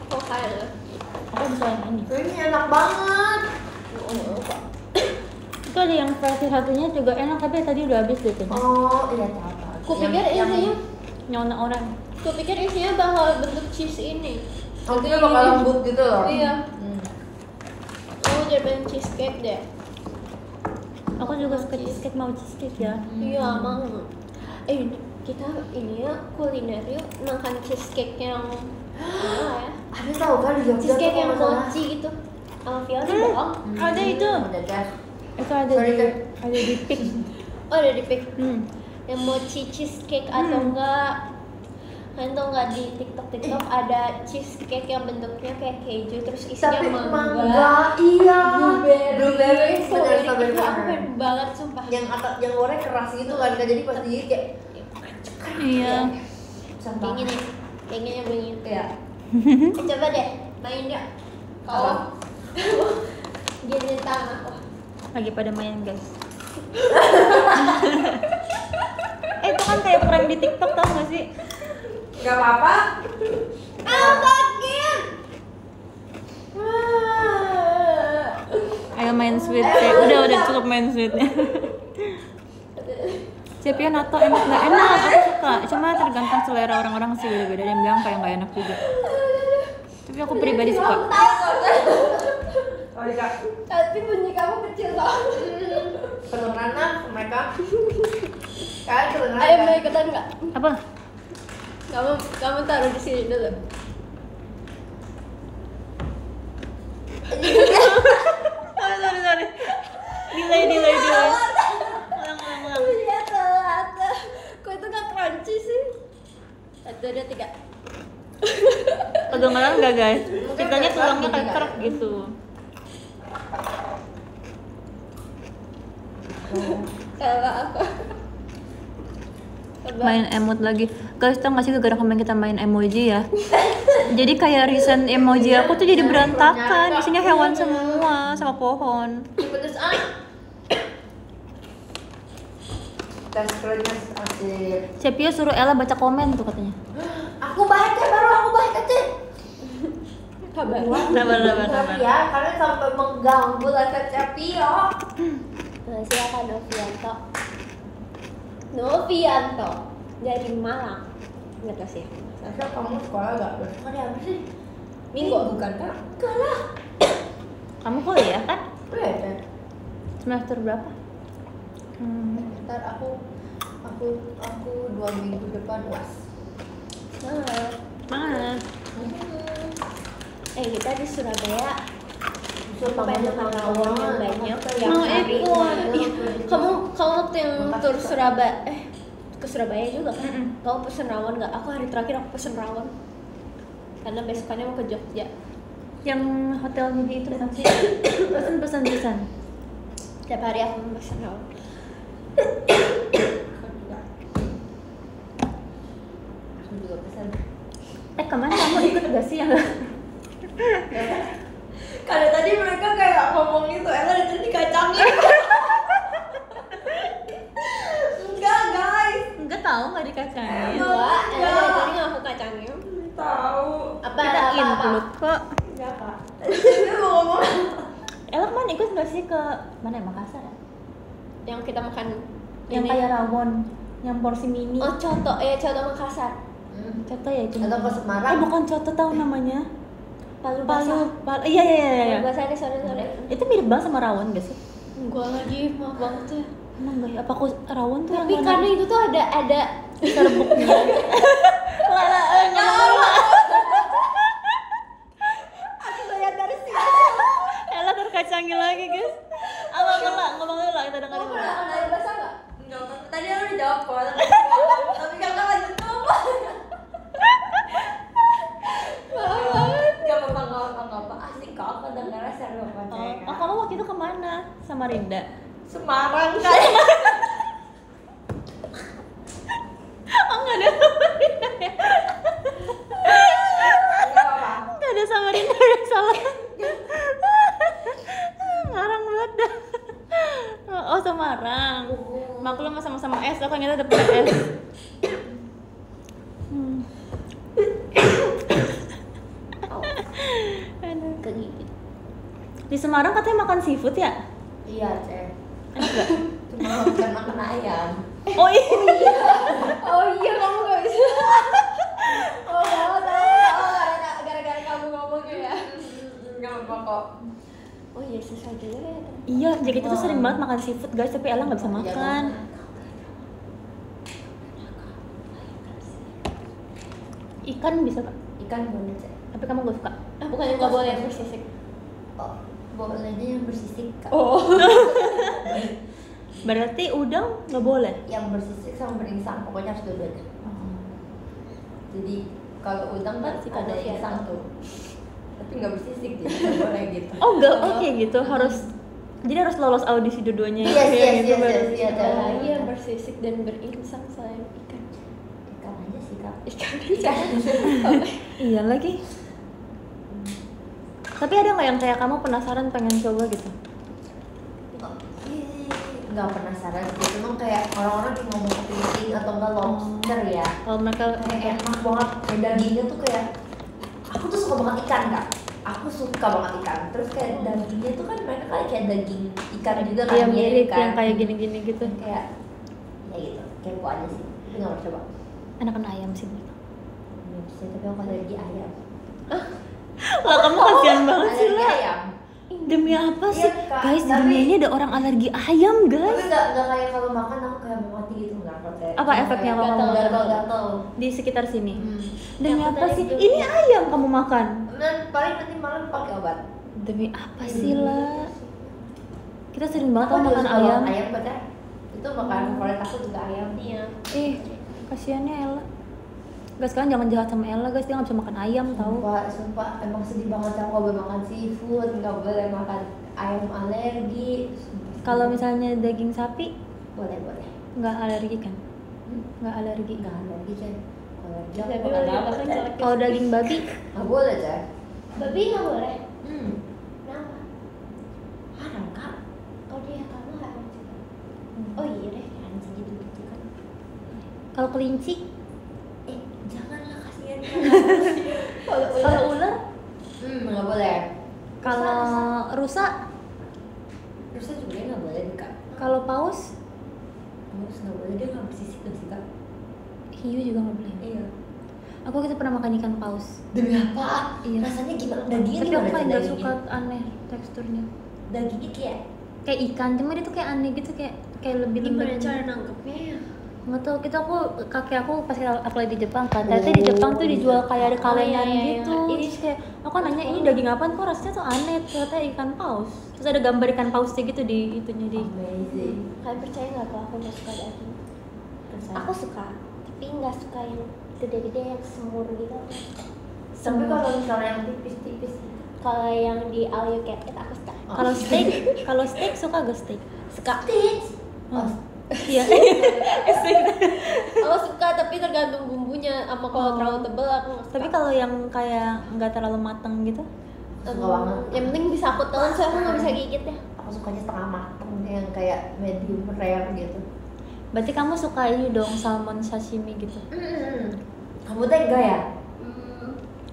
Kok kayak Aku bisa yang ini. Ini enak banget. Itu ada yang versi satunya juga enak, tapi tadi udah habis deh tuh. Oh, iya apa? Kupikir isinya, Nyawa orang. kupikir isinya bakal bentuk cheese ini. Oh, dia bakal lembut gitu loh. Iya. Aku jadi pengen cheesecake deh. Aku juga suka cheesecake, mau cheesecake ya. Iya, mau. Kita ini ya kuliner yuk makan cheesecake yang apa ya? Ada tahu kan di Jogja Cheesecake tuh yang kalau nggak mochi gitu. Alfian sih bohong. Ada itu. Udah deh. Itu ada Sorry, di Kak. ada di pick. Oh, ada di pick. Hmm. Yang mochi cheesecake atau enggak di TikTok ada cheesecake yang bentuknya kayak keju terus isinya Tapi mangga. iya. Blueberry, Bener, strawberry. strawberry. Aku pengen banget sumpah. Yang atas yang goreng keras gitu kan, jadi pas digigit kayak Iya. sampah. Yang ini, kayaknya yang begini. Iya. Coba deh, main ya. Kalau gini tangan aku. Lagi pada main guys. Itu kan kayak prank di TikTok tau gak sih? Gak apa-apa. Sakit. Ayo main sweet ya. Udah cukup main sweetnya. Cepia nato enak nggak enak? Aku suka. Cuma tergantung selera orang-orang sih, beda-beda. Ada yang bilang kayak nggak enak juga. Tapi aku pribadi suka. Oh, Kak. Tapi bunyi kamu kecil banget. Kedengeran mereka. Kalian kedengeran Ayo kan? mau ikutan nggak? Apa? Kamu taruh di sini dulu. Sorry. Delay. Ulang. Iya telat. Kok itu nggak crunchy sih? 1, 2, 3. Kedengeran nggak guys? Kitanya tulangnya kayak kerak gitu. Salah aku. Coba. Main emot lagi. Guys, tau gak sih gara-gara kemarin kita main emoji ya? Jadi kayak recent emoji aku tuh jadi berantakan. Isinya hewan semua sama pohon. Putus ah. Tes kerennya asik. Cepia suruh Ella baca komen tuh katanya. Aku baca sih. Kabar. Sabar. Ya, karena sampai mengganggu live Cepio. Nah, silakan Novianto dari Malang. Nggak tahu sih. Masa kamu sekolah gak hari apa sih? Minggu. Bukan kan? Enggak lah. Kamu kuliah kan? Beda. Semester berapa? Ntar aku 2 minggu depan UAS. Semangat. Mana? Kita di Surabaya. Pengen Pengen makan rawon yang banyak yang Mau hari. ikut. Ih, kamu waktu yang tur Surabaya ke Surabaya juga kan? Kamu pesen rawon nggak? Aku hari terakhir aku pesen rawon karena besokannya mau ke Jogja. Yang hotelnya di itu kan sih? Pesan. Tiap hari aku pesen rawon. Aku juga pesan. Kemana kamu ikut gak sih yang? Karena tadi mereka kayak ngomong itu, Ella dari tadi dikacangin. Enggak guys. Enggak tahu nggak dikacangin. Wah, Enggak. tadi nggak aku kacangin. Tahu. Kita include kok. Enggak kak. Dia mau ngomong. Ella kemana ikut nggak sih ke mana ya, Makassar ya? Yang kita makan Yang ini. kayak rawon, yang porsi mini. Oh, coto Makassar. Coto ya cuma. Atau ke Semarang. Bukan coto tahu namanya. Palu basah. Iya. Palu basah nih sore. Itu mirip banget sama rawon gak sih? Enggak lagi, maaf banget ya. Emang enggak ya? Apa aku rawon tuh Tapi yang karena itu tuh ada serbuknya. aku lihat dari sini. Ella terkacangin lagi guys. Ngomong dulu lah, kita dengerin dulu. Palu basah nggak? Enggak, tadi aku dijawab kok. Tapi kakak lanjut ngomong. Maaf banget. Gak apa-apa. Asik kok, aku dengarnya seru banget. Oh, kamu waktu itu kemana? Sama Rinda? Semarang kan? Oh, nggak ada sama Rinda ya? Enggak apa-apa. Nggak ada sama Rinda ya, salah. Ngarang banget dah. Oh, Semarang. Maklum sama-sama S, aku ternyata dapet S. Aduh. Kegigit. Di Semarang katanya makan seafood ya? Iya, Cek. Enak nggak? Cuma bukan makan ayam. Oh iya. Oh iya, kamu nggak bisa. Oh, tahu gara-gara kamu ngomong ya. Enggak apa kok. Oh iya, susah juga ya. Iya, jadi kita tuh sering banget makan seafood guys, tapi Ella nggak bisa makan. Ikan bisa Kak, Ikan boleh, Cek. tapi kamu gak suka. Bukannya nggak boleh yang bersisik. Oh, bolehnya yang bersisik, Kak. Oh. Berarti udang nggak boleh. Yang bersisik sama berinsang, pokoknya harus dua-duanya. Jadi kalau udang kan Masih ada ada insang fiat. tuh. Tapi nggak bersisik jadi nggak boleh gitu. Oh enggak, oke gitu harus. Jadi harus lolos audisi dua-duanya. Yes, Kayak yes, gitu yes, baru. yes, yes. Ada lagi yang bersisik dan berinsang selain ikan. Ikan aja sih, Kak. Ikan Iya lagi. Tapi ada nggak yang kayak kamu penasaran pengen coba gitu? nggak penasaran sih, cuma kayak orang-orang yang ngomong kepiting atau enggak lobster ya. Kalau mereka Kayak enak banget, kayak dagingnya tuh kayak aku tuh suka banget ikan kak. Aku suka banget ikan. Terus kayak dagingnya tuh kan mereka kayak daging ikan juga kan, yang mirip kan. yang kayak gini-gini gitu. Kayak ya gitu, kepo aja sih. Tapi nggak pernah coba. Enakan ayam sih mereka. Bisa, tapi aku alergi ayam. Lah kamu kasihan banget sih Alergi lah. ayam. Demi apa Iya, sih? Kak, Guys, di tapi- dunia ini ada orang alergi ayam, Tapi guys. nggak kayak kalau makan aku kayak mau mati gitu, nggak kayak. Apa efeknya kalau kamu makan? Gatal. Di sekitar sini. Yang Demi aku apa tadi sih? itu- Ini ayam kamu makan. Dan paling nanti malam pakai obat. Demi apa sih lah? Kita sering banget Aku tau juga makan suka ayam. Ayam baca. Itu makanan favorit aku juga ayam. Iya. Kasiannya Ella. Guys, kalian jangan jahat sama Ella, guys. Dia nggak bisa makan ayam tahu. Sumpah, emang sedih banget aku nggak boleh makan seafood, nggak boleh makan ayam alergi. Kalau misalnya daging sapi, boleh. nggak alergi kan? Nggak alergi. Nggak alergi coy. Kalau alergi aku Tapi makan boleh apa makan coy? colek. Kalau daging babi, Nggak boleh coy. Babi nggak boleh. Kenapa? Haram kak. Oh dia kamu haram juga. Oh iya deh, kan segitu gitu kan. kalau kelinci, Janganlah kasihan. kalau ular, Nggak boleh. kalau rusa, Terus juga dia nggak boleh nih kak. kalau paus, Terus nggak boleh, dia nggak bersisik nggak sih kak? hiu juga nggak boleh. Iya. Aku kita pernah makan ikan paus. Demi apa? Iya. Rasanya gimana? Dagingnya Tapi gimana? aku kayak Cak, nggak dagingnya? suka, aneh teksturnya. Dagingnya Kayak ikan, cuma dia tuh kayak aneh gitu, kayak lebih Gimana lembut. cara nangkepnya ya? Nggak tahu, kakek aku pas aku lagi di Jepang kan, ternyata di Jepang tuh dijual kayak ada kalengan iya, iya. gitu. Ini- Terus kayak aku nanya ini daging apaan, kok rasanya tuh aneh, ternyata ikan paus. Terus ada gambar ikan pausnya gitu di itunya di. amazing. Kalian percaya nggak kalau aku nggak suka daging? Aku suka, tapi nggak suka yang gede-gede yang semur gitu. Tapi kalau misalnya yang tipis-tipis, Kalau yang di all you can eat aku suka. Kalau steak suka gak steak? Suka. oh, Iya. Aku suka tapi tergantung bumbunya. Sama kalau Oh. terlalu tebel aku nggak suka. Tapi kalau yang kayak nggak terlalu matang gitu, suka banget. Yang penting bisa aku telan soalnya aku nggak bisa gigit ya. Aku sukanya setengah matang yang kayak medium rare gitu. berarti kamu suka ini dong salmon sashimi gitu. Kamu tega ya?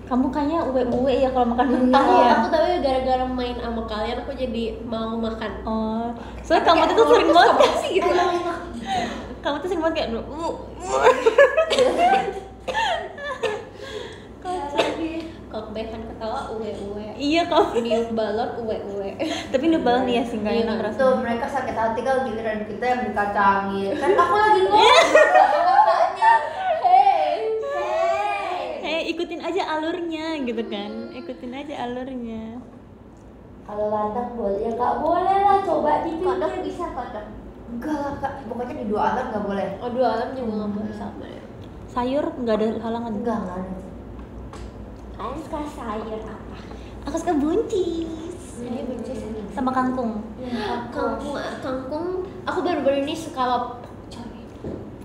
Kamu kayaknya uwe ya kalau makan mentah ya. Aku tapi gara-gara main sama kalian aku jadi mau makan. Oh, soalnya kamu tuh sering banget kan sih gitu. Enak. Kamu tuh sering banget kayak Kalau kebanyakan ketawa uwe. iya kamu. Niup balon uwe. Tapi nebalan ya sih nggak Iya, enak Tuh rasanya. mereka sakit hati kalau giliran kita yang dikacangin. Kan aku lagi ngomong sama kakaknya. Hey. Ikutin aja alurnya gitu kan. Ikutin aja alurnya. Kalau ladang boleh ya kak, boleh lah coba Kodok dibikin. bisa kodok. Enggak lah kak, pokoknya di dua alam nggak boleh. Oh dua alam juga nggak boleh sama ya. Sayur nggak ada halangan. Enggak ada. Kalian suka sayur apa? Aku suka buncis. Saya benci Sama kangkung. Kangkung. Aku baru-baru ini suka pakcoy.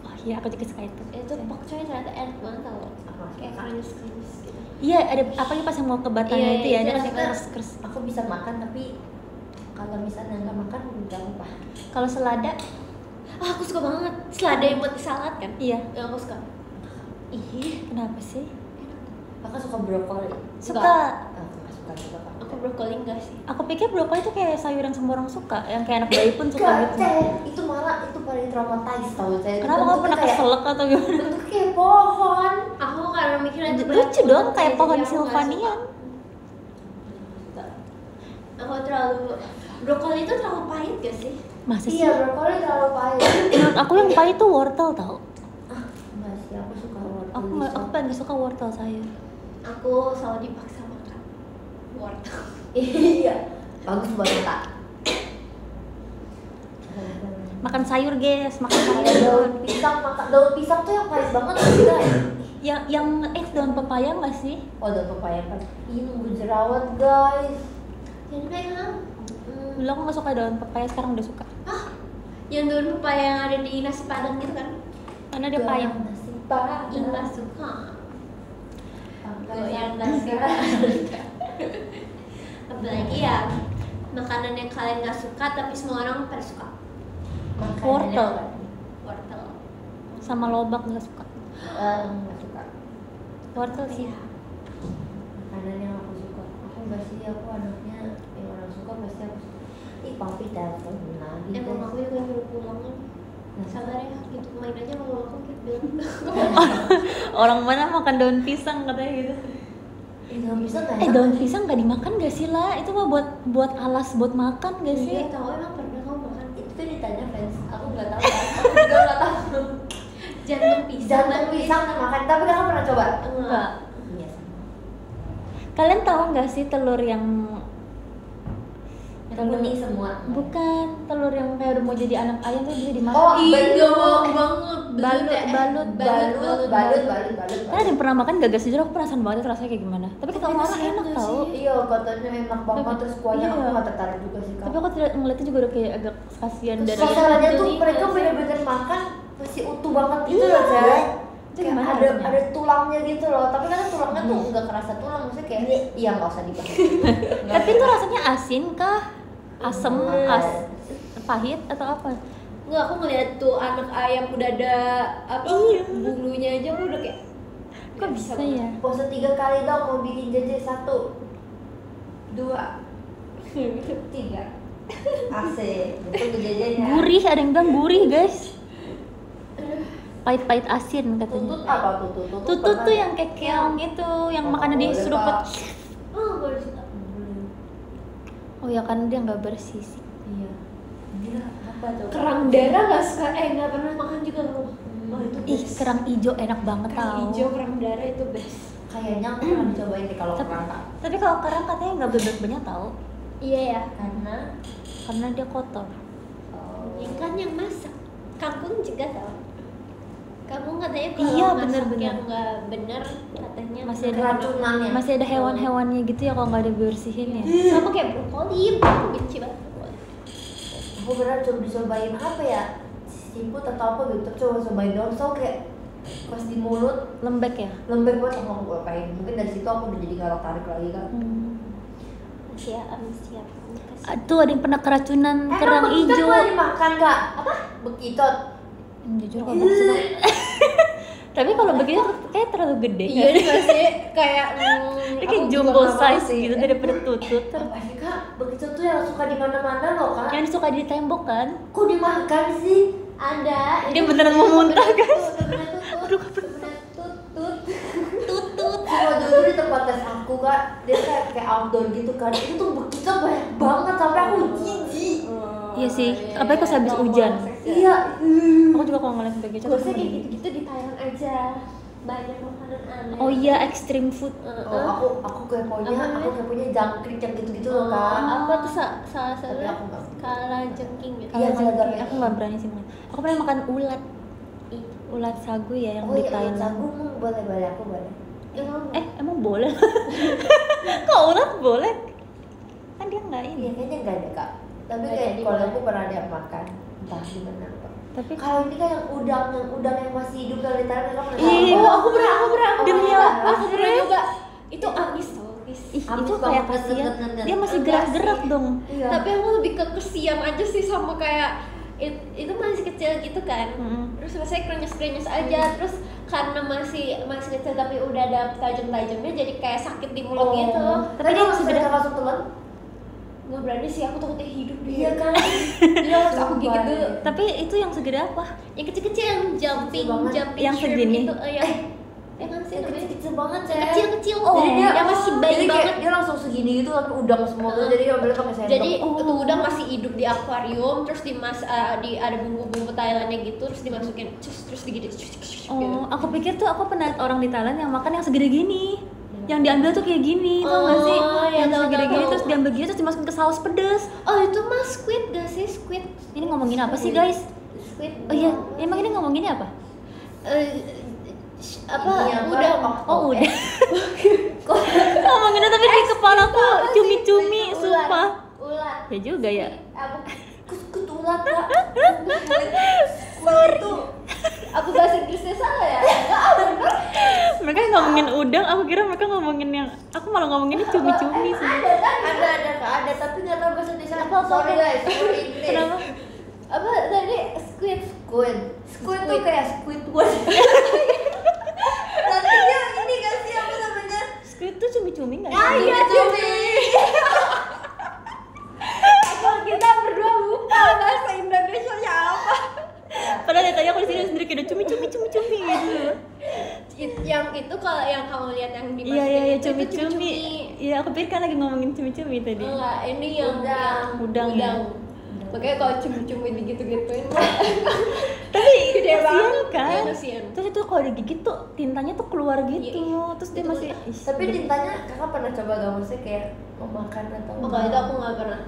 Oh iya, aku juga suka itu. Itu pakcoy ternyata enak banget tau. Apa? Kayak kranyus. Iya, ada apalagi pas yang mau ke Batangnya Iya, itu ya, iya, ada iya. kayak keras. Aku bisa makan tapi kalau misalnya nggak makan nggak apa. Kalau selada, Aku suka banget. Selada yang buat salad kan? iya. Yang aku suka. Ih, Kenapa sih? Kakak suka brokoli? Suka. Aku nggak suka juga kak. aku brokoli enggak sih. Aku pikir brokoli itu kayak sayur yang semua orang suka, yang kayak anak bayi pun suka Enggak, gitu. Cek. Itu malah itu paling traumatized tau saya. Kenapa kamu pernah keselak atau gimana? Bentuknya kayak pohon. Aku karena mikirnya itu Lucu dong, kayak jadi pohon aku nggak Sylvanian. suka. Aku terlalu brokoli itu terlalu pahit gak sih? Masa sih? Iya, brokoli terlalu pahit. Menurut aku yang pahit tuh wortel tau. Enggak sih, aku suka wortel. Aku paling gak suka wortel sayur. Aku selalu dipaksa makan wortel. Iya, bagus buat mata. Makan sayur guys, makan Kayak sayur. daun pisang, makan daun pisang tuh yang pahit banget sih guys. Yang daun pepaya nggak sih? Oh, daun pepaya kan. Ih, nunggu jerawat guys. Yang kayak Dulu aku nggak suka daun pepaya, sekarang udah suka. yang daun pepaya yang ada di nasi padang gitu kan? Karena dia pahit. Nasi padang. Ih, nggak suka. Goyang nasi nasi. Apalagi ya makanan yang kalian nggak suka tapi semua orang pada suka. Makanannya Wortel. apa nih? Wortel. Sama lobak nggak suka. Nggak suka. Wortel sih. Makanan yang aku suka. Aku nggak sih, aku anaknya yang orang suka pasti aku suka. Ih, papi telepon lagi. Emang guys. aku juga nyuruh pulang kan. Nah, Sabar ya, gitu main aja kalau aku gitu bilang. Orang mana makan daun pisang katanya gitu. nggak bisa nggak? Daun pisang nggak dimakan gak sih lah? Itu mah buat alas buat makan gak sih? Iya tahu, emang pernah kamu makan Itu tuh ditanya fans. Aku nggak tahu. Kan? Aku juga nggak tahu. jantung pisang? Jantung pisang nggak makan. Tapi kakak pernah coba? Enggak. Iya sama. Kalian tahu nggak sih telur yang Yang kuning semua. bukan telur yang kayak udah mau jadi anak ayam tuh bisa dimakan? Oh, Ih, bener. gak mau banget. Balut. Balut. Kan ada yang pernah makan gagas jujur, aku penasaran banget itu rasanya kayak gimana. Tapi kata Tapi orang kasihan enak gak tau. sih? Iya, katanya enak banget. Terus kuahnya aku Iya. nggak tertarik juga sih kak. Tapi aku tidak ngeliatnya juga udah kayak agak kasihan dan Terus Masalahnya tuh Jadi, mereka masih- bener-bener makan masih utuh banget gitu Iya. loh, Cek. Itu Kayak gimana ada rasanya? ada tulangnya gitu loh. Tapi kan tulangnya tuh nggak kerasa tulang, maksudnya kayak iya nggak usah dibahas. Tapi itu rasanya asin kah? Asem, Enggak. pahit atau apa? Nggak, aku ngeliat tuh anak ayam udah ada apa Iya. bulunya aja aku udah kayak Kok bisa ya? Pose 3 kali dong mau bikin jajan 1 2 3 Asik, betul tuh jajannya. Gurih, ada yang bilang gurih guys. Pahit-pahit asin katanya. Tutut apa tuh? Tutut pernah tuh ya? yang kayak keong gitu, yang Oh, makannya boleh, diseruput. Kak. oh boleh suka. Oh ya kan dia nggak bersih sih. Iya. Gila, apa tuh? Kerang darah nggak suka, nggak pernah makan juga aku. Oh itu Ih, best. kerang ijo enak banget Kerang tau. hijau, kerang darah itu best. Kayaknya aku pernah cobain deh kalau Tapi, kerangka. tapi kalau kerang katanya nggak banyak tau, Iya ya. karena dia kotor. Ikan yang masak, kangkung juga tau. Kamu katanya kalau Iya, masak bener-bener. yang nggak bener katanya Masih ada Keracunannya. Masih ada hewan-hewannya gitu ya kalau nggak dibersihin ya. sama kayak brokoli, aku benci banget brokoli. Aku beneran coba dicobain apa ya? Siput atau apa gitu, coba cobain dong. So kayak pas di mulut Lembek ya. lembek banget, aku mau ngapain. Mungkin dari situ aku udah jadi nggak tarik lagi kan. Siap, siap. Tuh ada yang pernah keracunan kerang bekicot ijo. boleh dimakan kak? Apa? Bekicot. Jujur kalau aku suka. Tapi kalau begitu kayak terlalu gede. Iya kan? juga sih, kayak Dia kayak Aku jumbo juga nggak mau size sih. gitu daripada tutut. Apa sih kak? Bekicot tuh yang suka di mana-mana loh kak. Yang suka di tembok kan? Kok dimakan sih? ada. Dia beneran mau muntah, guys. Aduh, tutut. Tutut. Waktu itu di tempat tes aku kak, dia kayak outdoor gitu kan. Itu tuh bekicot banyak banget sampai aku jijik. Iya sih, apalagi pas habis hujan. Iya. Aku juga kalau ngeliat begitu. Gak usah kayak gitu-gitu di Thailand aja. Banyak makanan aneh. Oh iya, extreme food. Oh, aku keponya, Apa aku keponya jangkrik yang gitu-gitu loh kak. Apa tuh salah satu Tapi aku nggak. kala jengking ya? Iya, Kalau jalan. aku nggak berani sih makan. Aku pernah makan ulat. Ulat sagu ya yang Oh di iya, Thailand. sagu boleh aku boleh. Emang boleh? Kok ulat boleh? Kan dia nggak ini. Iya kayaknya enggak ada kak. Tapi Nggak kayak ada, kalau boleh. aku pernah ada yang makan, entah gimana apa. Tapi Kalau ini kan yang udang yang masih hidup dari Thailand kan pernah. Iya. Oh, aku pernah. Demi Allah. Aku pernah juga. Itu amis tau, amis. ih, Amis itu banget, kayak kasihan. nget. Dia masih Enggak gerak-gerak sih. dong. Iya. Tapi aku lebih ke kesian aja sih sama kayak itu masih kecil gitu kan. Terus rasanya krenyes-krenyes aja. Terus karena masih kecil tapi udah ada tajam-tajamnya jadi kayak sakit di mulut gitu. Tapi dia masih gede. masuk telan. Nggak berani sih, aku takutnya hidup dia. Iya kan. Jadi harus aku gigit dulu. Tapi itu yang segede apa? Yang kecil-kecil yang jumping, Kecil banget. Yang shrimp segini? gitu. Yang kan sih namanya? Kecil banget sih. Kecil-kecil. Oh, jadi dia yang masih bayi jadi kayak banget. Dia langsung segini gitu tapi udang semua tuh jadi dia ambil pakai sendok. Jadi itu udang masih hidup di akuarium, terus ada bumbu-bumbu Thailandnya gitu, terus dimasukin, terus digigit. Oh, aku pikir tuh aku pernah liat orang di Thailand yang makan yang segede gini. Yang diambil tuh kayak gini, tau gak sih? Oh, ya, Yang tahu, segede gini tahu. terus diambil gini terus dimasukin ke saus pedes. Oh itu mah squid gak sih? Squid. Ini ngomongin apa sih guys? Squid. Oh iya, emang ini ngomonginnya apa? Apa? Ini apa? Udang. Oh udah. Ngomonginnya tapi di kepalaku cumi-cumi, sumpah. Ulat. Ya juga ya. Apa? Ketulat kak. Sorry. Apa bahasa Inggrisnya salah ya? Enggak, bener. Mereka ngomongin udang, aku kira mereka ngomongin yang aku malah ngomonginnya cumi-cumi sih. Ada kak, ada tapi nggak tahu bahasa Indonesia. Apa? Sorry guys, sorry Inggris. Kenapa? Apa tadi? Squid tuh kayak Squidward. Nantinya ini gak sih apa namanya? Squid tuh cumi-cumi nggak Ah sih? iya cumi. Kalau kita berdua lupa bahasa Indonesia apa. Padahal ditanya aku di sini sendiri kayak cumi-cumi gitu. Yang itu kalau yang kamu lihat yang di Iya cumi-cumi. Iya aku pikir kan lagi ngomongin cumi-cumi tadi. Enggak, ini yang Udang ya? Makanya kalau cumi-cumi digituin Tapi gede banget kan? Iya, kasihan. Terus itu kalau digigit tuh tintanya tuh keluar gitu. Iya. Terus dia Itu masih Tapi tintanya kakak pernah coba gak, maksudnya kayak memakan atau Kalau itu aku nggak pernah,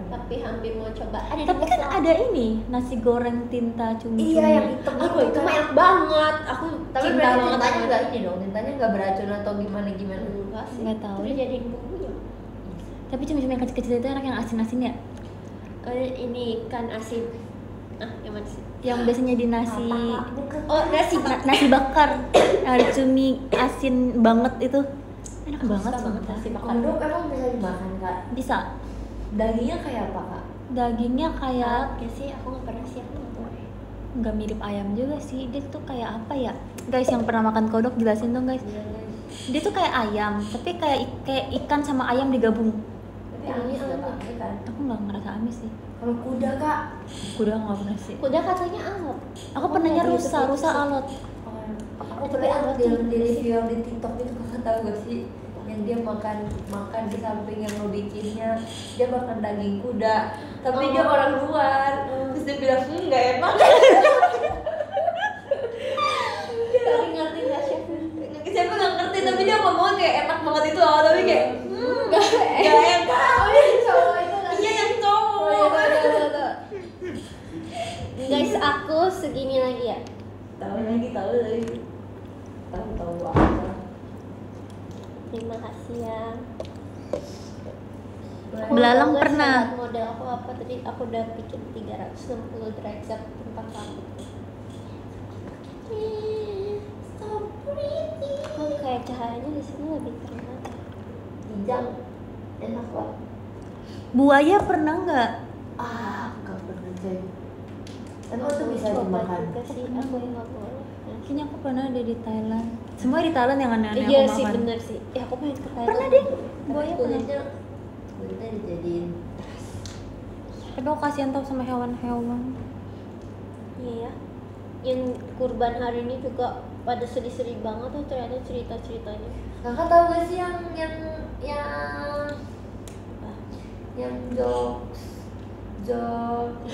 tapi hampir mau coba. Tapi kan ada ini nasi goreng tinta cumi-cumi. Iya yang hitam Aku itu kan. mah enak banget. Aku Tapi cinta berarti banget tintanya sama nggak itu. ini dong, tintanya nggak beracun atau gimana? Enggak sih. Nggak tahu. Terus jadiin bumbunya. Tapi cumi-cumi yang kecil-kecil itu enak yang asin-asin ya? Ini ikan asin. Yang mana sih? Yang biasanya di nasi Oh, nasi nasi bakar. Ada cumi asin banget itu. Enak banget suka banget sumpah. nasi bakar. Kodok emang bisa dimakan kak? Bisa. Dagingnya kayak apa kak? Dagingnya kayak Ya sih, aku nggak pernah sih, aku nggak boleh. nggak mirip ayam juga sih. Dia tuh kayak apa ya? Guys yang pernah makan kodok jelasin dong guys. Dia tuh kayak ayam, tapi kayak ikan sama ayam digabung. Tapi amis nggak kak? Iya kan? Aku nggak ngerasa amis sih. Kalau kuda kak? Kuda nggak pernah sih. Kuda katanya alot. Aku pernahnya rusa alot. Aku Tapi pernah alot di tuh review di TikTok itu kakak tahu gak sih? Yang dia makan di samping yang lo bikinnya dia makan daging kuda, tapi dia orang luar. Terus dia bilang nggak enak. Tapi ngerti nggak chef? Siapa nggak ngerti, tapi dia ngomong kayak enak banget itu loh, tapi kayak Nggak enak. Oh yang cowok itu kan? Iya yang cowok. Oh, iya. Guys, aku segini lagi ya. Tahu lagi. Tahu apa? Terima kasih ya. Belalang Aku pernah. buat model aku apa tadi? Aku udah bikin 360 derajat tentang kamu. So pretty. Kok kayak cahayanya di sini lebih terang. Hijau enak lah. Buaya pernah nggak? Nggak pernah coy. Emang tuh bisa dimakan? Juga sih, aku yang nggak boleh. Kayaknya aku pernah ada di Thailand. Semua di Thailand yang aneh-aneh Iya aku sih, makan. bener sih. Ya aku pengen ke Thailand. Pernah deh. Buaya pernah. Kulitnya dijadiin. Tapi aku kasihan tau sama hewan-hewan. Iya ya. Yang kurban hari ini juga pada sedih-sedih banget tuh ternyata cerita-ceritanya. Kakak tahu gak sih yang jokes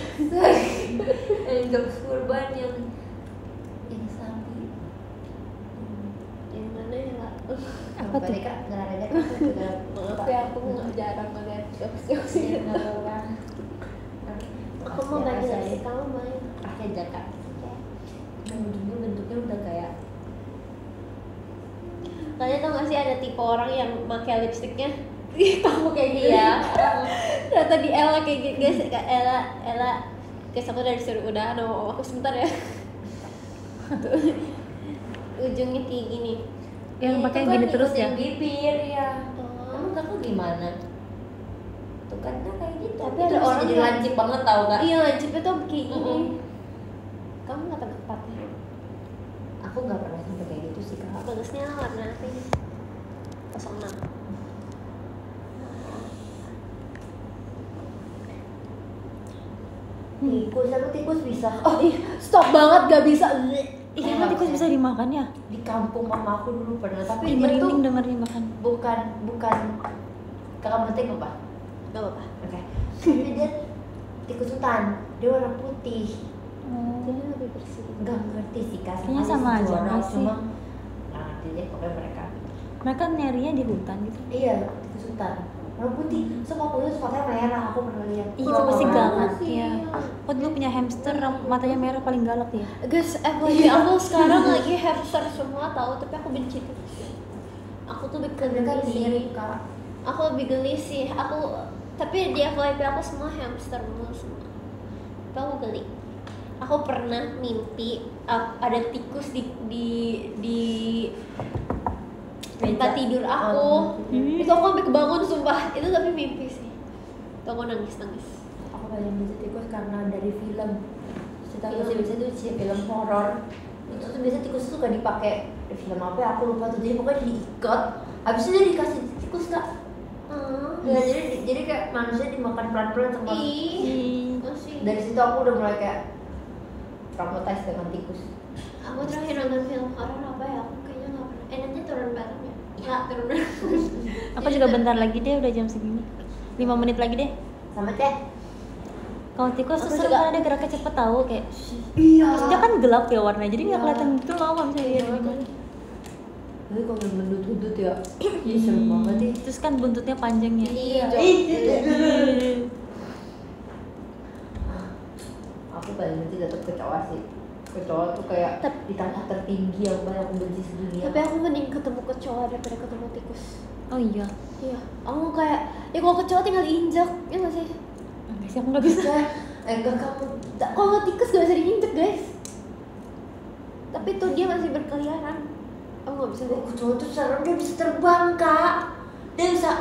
yang jokes kurban yang sapi. Yang mana ya Kak? Apa tuh? Kak nggak ada kan juga. Maaf ya, aku nggak jarang ngeliat jokes-jokes Iya, ini. nggak apa-apa. Aku mau bagi lagi, kamu main. Pakai jaket. Bentuknya udah kayak Kalian tau gak sih ada tipe orang yang pakai lipstiknya kamu kayak gini ya? Ternyata di Ella kayak gini guys, Kak Ella guys, aku udah disuruh udah aku sebentar ya. Tuh. Ujungnya kayak gini. Yang Iya, pakai itu kan gini terus ya? ikutin bibir ya. Oh. Emang kakak gimana? Tuh kan kayak gitu. Tapi Itu ada bisa orang jadi yang- lancip banget tau kak. Iya, lancipnya tuh kayak gini. Mm-mm. Kamu nggak tempat ya? Aku nggak pernah sampai kayak gitu sih kak. Bagusnya warna apa ini? 06. Tikus, aku tikus bisa. Oh iya, stop banget gak bisa. Iya kan tikus bisa dimakan ya? Di kampung mama aku dulu pernah, tapi Ih, dia tuh merinding dengernya makan. bukan kakak penting apa? Gak apa-apa. Oke. Tapi dia tikus hutan, dia warna putih. Jadi lebih bersih. Nggak ngerti sih kak. Kayaknya sama sih aja warna, nggak sih? cuma nggak ngerti deh pokoknya mereka. Mereka nyarinya di hutan gitu. Iya, tikus hutan. Warna putih, semua kulit sepatnya merah, aku pernah lihat. Iya, itu pasti Warna galak putih. ya. Aku dulu punya hamster, matanya merah paling galak ya. Guys, FYI aku sekarang lagi hamster semua tahu, tapi aku benci tuh. Aku tuh lebih Mereka geli sih. mirip kak. Aku lebih geli sih. Tapi di FYP aku semua hamster mulu semua. Tapi aku geli. Aku pernah mimpi ada tikus di tempat Meja. tidur aku. Oh, Itu aku sampai kebangun sumpah. Itu tapi mimpi sih. Itu aku nangis. Aku paling benci tikus karena dari film. Cerita biasa tuh film horor. Itu tuh biasa tikus tuh gak dipakai di film apa ya, aku lupa tuh. Jadi pokoknya diikat, habis itu dia dikasih tikus kak. Ya, jadi kayak manusia dimakan pelan-pelan sama. Dari situ aku udah mulai kayak traumatized dengan tikus. Aku terakhir nonton film horor apa ya? Aku kayaknya nggak pernah. Nanti turun bareng ya? Ya turun bareng. Aku juga bentar lagi deh, udah jam segini. 5 menit lagi deh. Sama teh. Kalau tikus tuh Aku seru juga. karena dia geraknya cepet tahu kayak. Iya. Terus dia kan gelap ya warnanya, jadi nggak Iya. kelihatan gitu loh kalau misalnya dia di mana. Tapi kalau yang gendut-gendut ya, ih serem banget nih. Terus kan buntutnya panjang ya. Iya. Aku paling benci tetap kecoa sih. Kecoa tuh kayak di tanah tertinggi yang paling aku benci sedunia. Tapi aku mending ketemu kecoa daripada ketemu tikus. Oh iya. Iya. Aku kayak ya kalau kecoa tinggal diinjak, ya nggak sih? Enggak sih, aku nggak bisa. Enggak kamu. Kalau tikus gak bisa diinjak guys. Tapi tuh dia masih berkeliaran. Aku nggak bisa. Kecoa tuh serem, dia bisa terbang kak. Dia bisa.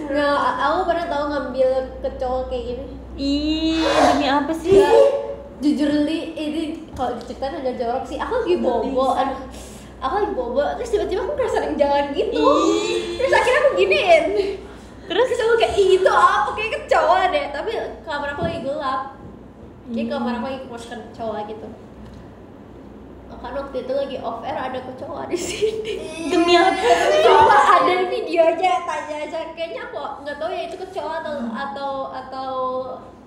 Nggak, aku pernah tahu ngambil kecoa kayak gini. Ih, demi apa sih? Ya, jujur li, ini kalau diceritain agak jorok sih. Aku lagi bobo, aku lagi bobo, terus tiba-tiba aku ngerasa ada yang jalan gitu. Terus akhirnya aku giniin. Terus aku kayak, ih itu apa? Kayak kecoa deh. Tapi kamar aku lagi gelap. Kayak kamar aku lagi kemasukan kecoa gitu. Kan waktu itu lagi off air ada kecoa di sini. Demi apa? Coba ada videonya, tanya aja. Kayaknya aku nggak tahu ya itu kecoa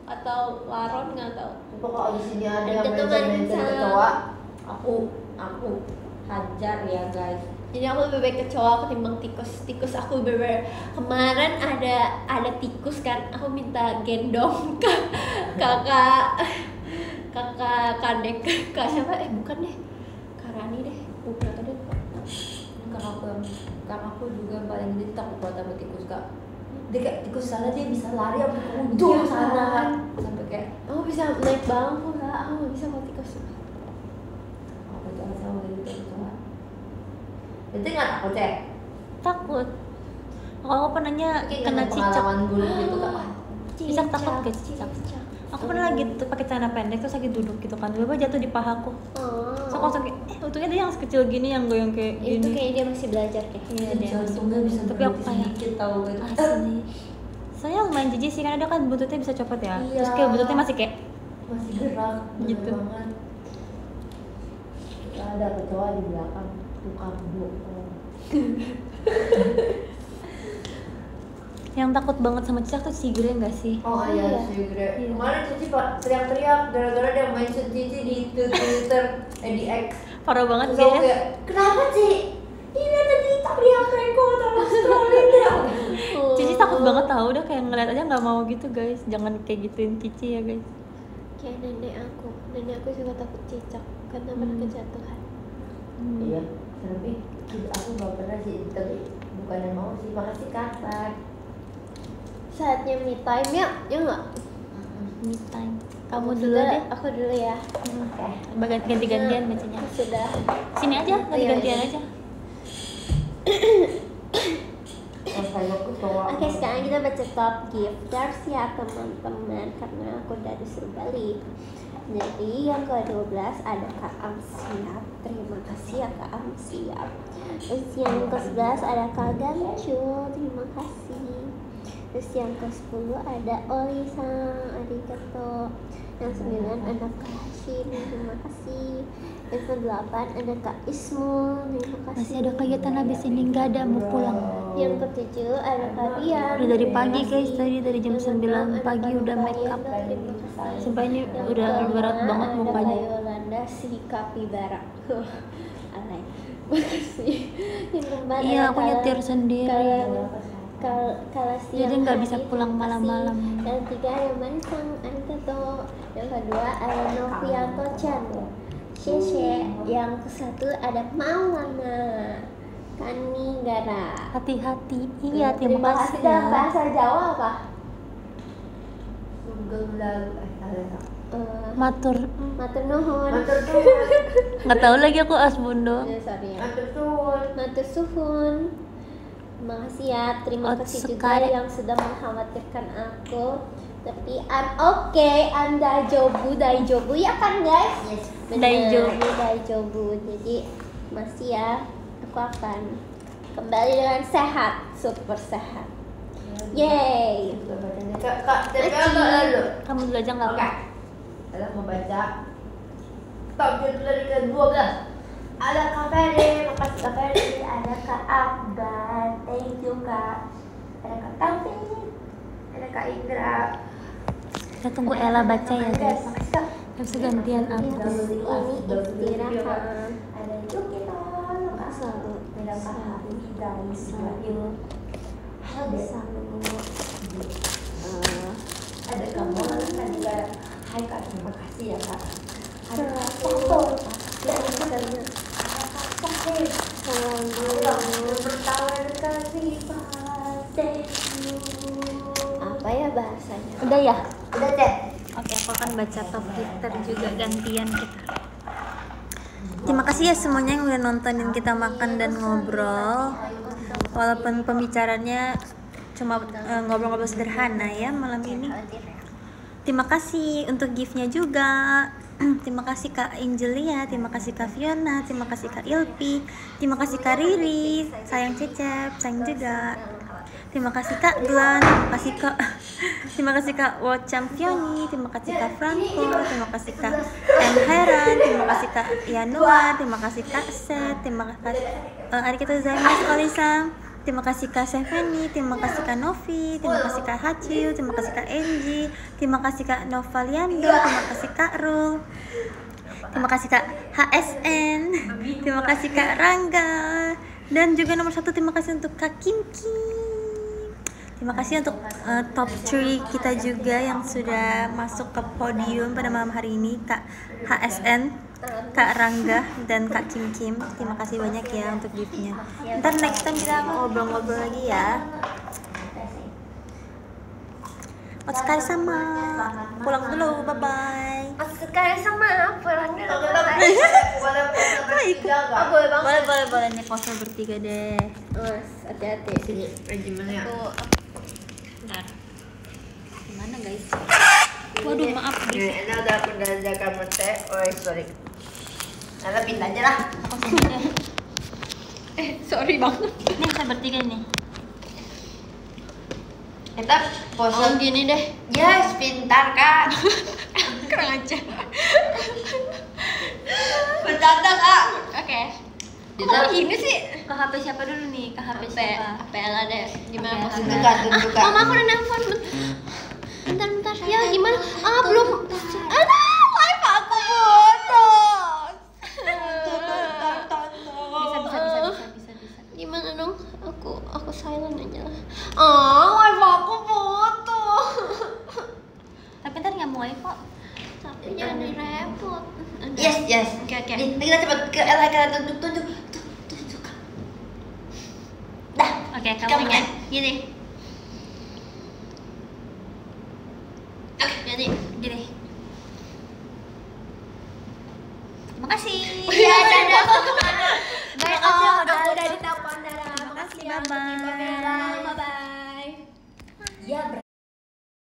atau laron, nggak tahu. Pokoknya kalau di sini ada Dan yang ketemuan main sama- kecoa, aku hajar ya guys. Jadi aku lebih baik kecoa ketimbang tikus. Tikus aku bener kemarin ada tikus kan, aku minta gendong kakak kadek, kak siapa? Bukan deh, Karani deh, bukan atau deh. Kakakku juga paling gede takut banget sama tikus kak. Dia kayak tikus sana dia bisa lari sampai ke ujung Iya, sana kan? sampai kayak Aku bisa naik bangku nggak? Aku nggak bisa kalau tikus. aku jalan sama gitu kecoa. Itu nggak takut cek? Takut. Kalau aku pernahnya Kayak kena nggak cicak. pengalaman buruk gitu kak. Cicak takut gak cicak? Aku pernah lagi tuh pakai celana pendek terus lagi duduk gitu kan, tiba-tiba jatuh di pahaku. Oh. So aku langsung kayak, untungnya dia yang sekecil gini yang goyang kayak gini. Itu kayak dia masih belajar deh. Iya dia. Jantungnya bisa Tapi aku berhenti kayak sedikit tahu gitu. asli. Soalnya lumayan jijik sih karena dia kan buntutnya bisa copot ya. Iya. Terus kayak buntutnya masih kayak Masih gerak Gitu. banget. Ada kecoa di belakang tukang bohong. yang takut banget sama cicak tuh Sigre nggak sih? Oh iya, Iya. Sigre. Iya. Kemarin Cici pak teriak-teriak gara-gara dia mention Cici di Twitter, di X. Parah banget Terus aku guys. kayak, kenapa Ci? Ini ada TikTok di HP ku, tolong scrollin ya. Cici takut banget tahu, udah kayak ngeliat aja nggak mau gitu guys. Jangan kayak gituin Cici ya guys. Kayak nenek aku juga takut cicak karena pernah kejatuhan. Iya, tapi aku nggak pernah sih, tapi bukannya mau sih, makasih kakak. Saatnya me time ya nggak? Me time. Kamu dulu deh. Aku dulu ya. Ganti-gantian bacanya. Sudah. Sini aja, ganti-gantian Iya. aja. Aku cowok. Oke, sekarang kita baca top gifters ya teman-teman, karena aku udah disuruh balik. Jadi yang ke-12 ada Kak Amsiap. Terima kasih ya Kak Amsiap. Terus yang ke-11 ada Kak Gamcul. Terima kasih. Terus yang ke-10 ada Oli-san. Arigato. Yang 9 ada Kak Hashim. Terima kasih. Yang ke-8 ada Kak Ismul. Terima kasih. Masih ada kegiatan habis ini, nggak ada, mau pulang. Yang ke-7 ada Kak Bian. Udah dari pagi Terima guys, kasih. tadi dari jam Yang 9 ke-6 pagi ada udah Kak make up. Yanda, terima kasih. Sumpah ini Yang udah ke-6 berat banget ada mukanya. Kak Yolanda si kapibara. Alay. Makasih. Yang keempat Iya, ada aku nyetir sendiri. Kalau Jadi nggak bisa pulang malam-malam. Yang ketiga ada Mansang Anketo. Yang kedua ada Novianto Chan. Sheshe. Yang ke-1 ada Maulana Kanigara. Hati-hati. Iya, terima kasih Dalam ya. bahasa Jawa apa? Sugeng lalu, Matur. Matur nuhun. Matur suwun. Nggak tahu lagi aku asbundo. Ya, sorry ya. Matur suwun. Matur suhun. Makasih ya, terima kasih juga Otsuka. yang sudah mengkhawatirkan aku. Tapi I'm okay, I'm daijobu ya kan guys? Yes. Bener, daijobu. Jadi masih ya, aku akan kembali dengan sehat, super sehat. Yeay. Kak, tapi apa lalu? Kamu dulu aja nggak Oke. apa? Adalah membaca tabel dari ke-12. Ada Kak Ferry, makasih Kak Ferry. Ada Kak Akbar, thank you Kak. Ada Kak Taufik, ada Kak Indra. Kita tunggu Ella baca ya guys. Makasih Kak. Harus gantian aku. Ini istirahat. Ada Yukita, Aku selalu ada Kak Hafi, guys. selalu Ada kamu, ada juga. Hai Kak, terima kasih ya Kak. Ada Kak selalu Toto, karena selalu bertawa kasih Pak. Thank you. apa ya bahasanya? Udah ya? Udah Cek. Oke, aku akan baca top Twitter juga gantian kita. Terima kasih ya semuanya yang udah nontonin kita makan dan ngobrol. Walaupun pembicaranya cuma ngobrol-ngobrol sederhana ya malam ini. Terima kasih untuk gift-nya juga. Terima kasih Kak Angelia, terima kasih Kak Fiona, terima kasih Kak Ilpi, terima kasih Kak Riri, sayang Cecep, sayang juga. Terima kasih Kak Glenn, terima kasih Kak World Championi, terima kasih Kak Franco, terima kasih Kak M Heran, terima kasih Kak Yanuar, terima kasih Kak Seth, terima kasih Arikito Zaimas Olisang, terima kasih Kak Seveni, terima kasih Kak Novi, terima kasih Kak Hacil, terima kasih Kak Enji, terima kasih Kak Novaliando, terima kasih Kak Rul, terima kasih Kak HSN, terima kasih Kak Rangga, dan juga nomor 1 terima kasih untuk Kak Kim Kim. Terima kasih untuk top 3 kita juga yang sudah masuk ke podium pada malam hari ini, Kak HSN, Kak Rangga, dan Kak Kim Kim. Terima kasih banyak ya untuk giftnya. Ntar next time kita ngobrol-ngobrol lagi ya. Otsuka sama, pulang dulu, bye-bye. Sekali sama pulang dulu. Boleh nih poster bertiga deh. Mas, hati-hati. Gimana ya? Bentar. Gimana guys? Waduh, maaf guys. Ini udah pindah aja kamu teh. Oh sorry. Nala pindah aja lah. Aku sini deh. Sorry banget. Nih saya bertiga nih. Kita pose Gini deh. Yes, pintar Kak. Kurang aja. Bercanda Kak. Oke. Kita Ini sih. Ke HP siapa dulu nih? Ke HP siapa? HP Ella deh. Gimana Oke, maksudnya? tunjukkan. Mama aku udah nelfon. Bentar. Ya gimana? Belum. Aduh, wifi aku bodoh. Bisa. Gimana dong? Aku silent aja lah. Wifi aku bodoh. Tapi ntar nyambung aja kok. Tapi jangan repot. Yes. Oke. Nih, kita cepat ke Ella, kita tunjuk. Dah. Oke, kamu Kamu ingat. kan? Gini. Jadi Gini. Terima kasih. Iya, dadah.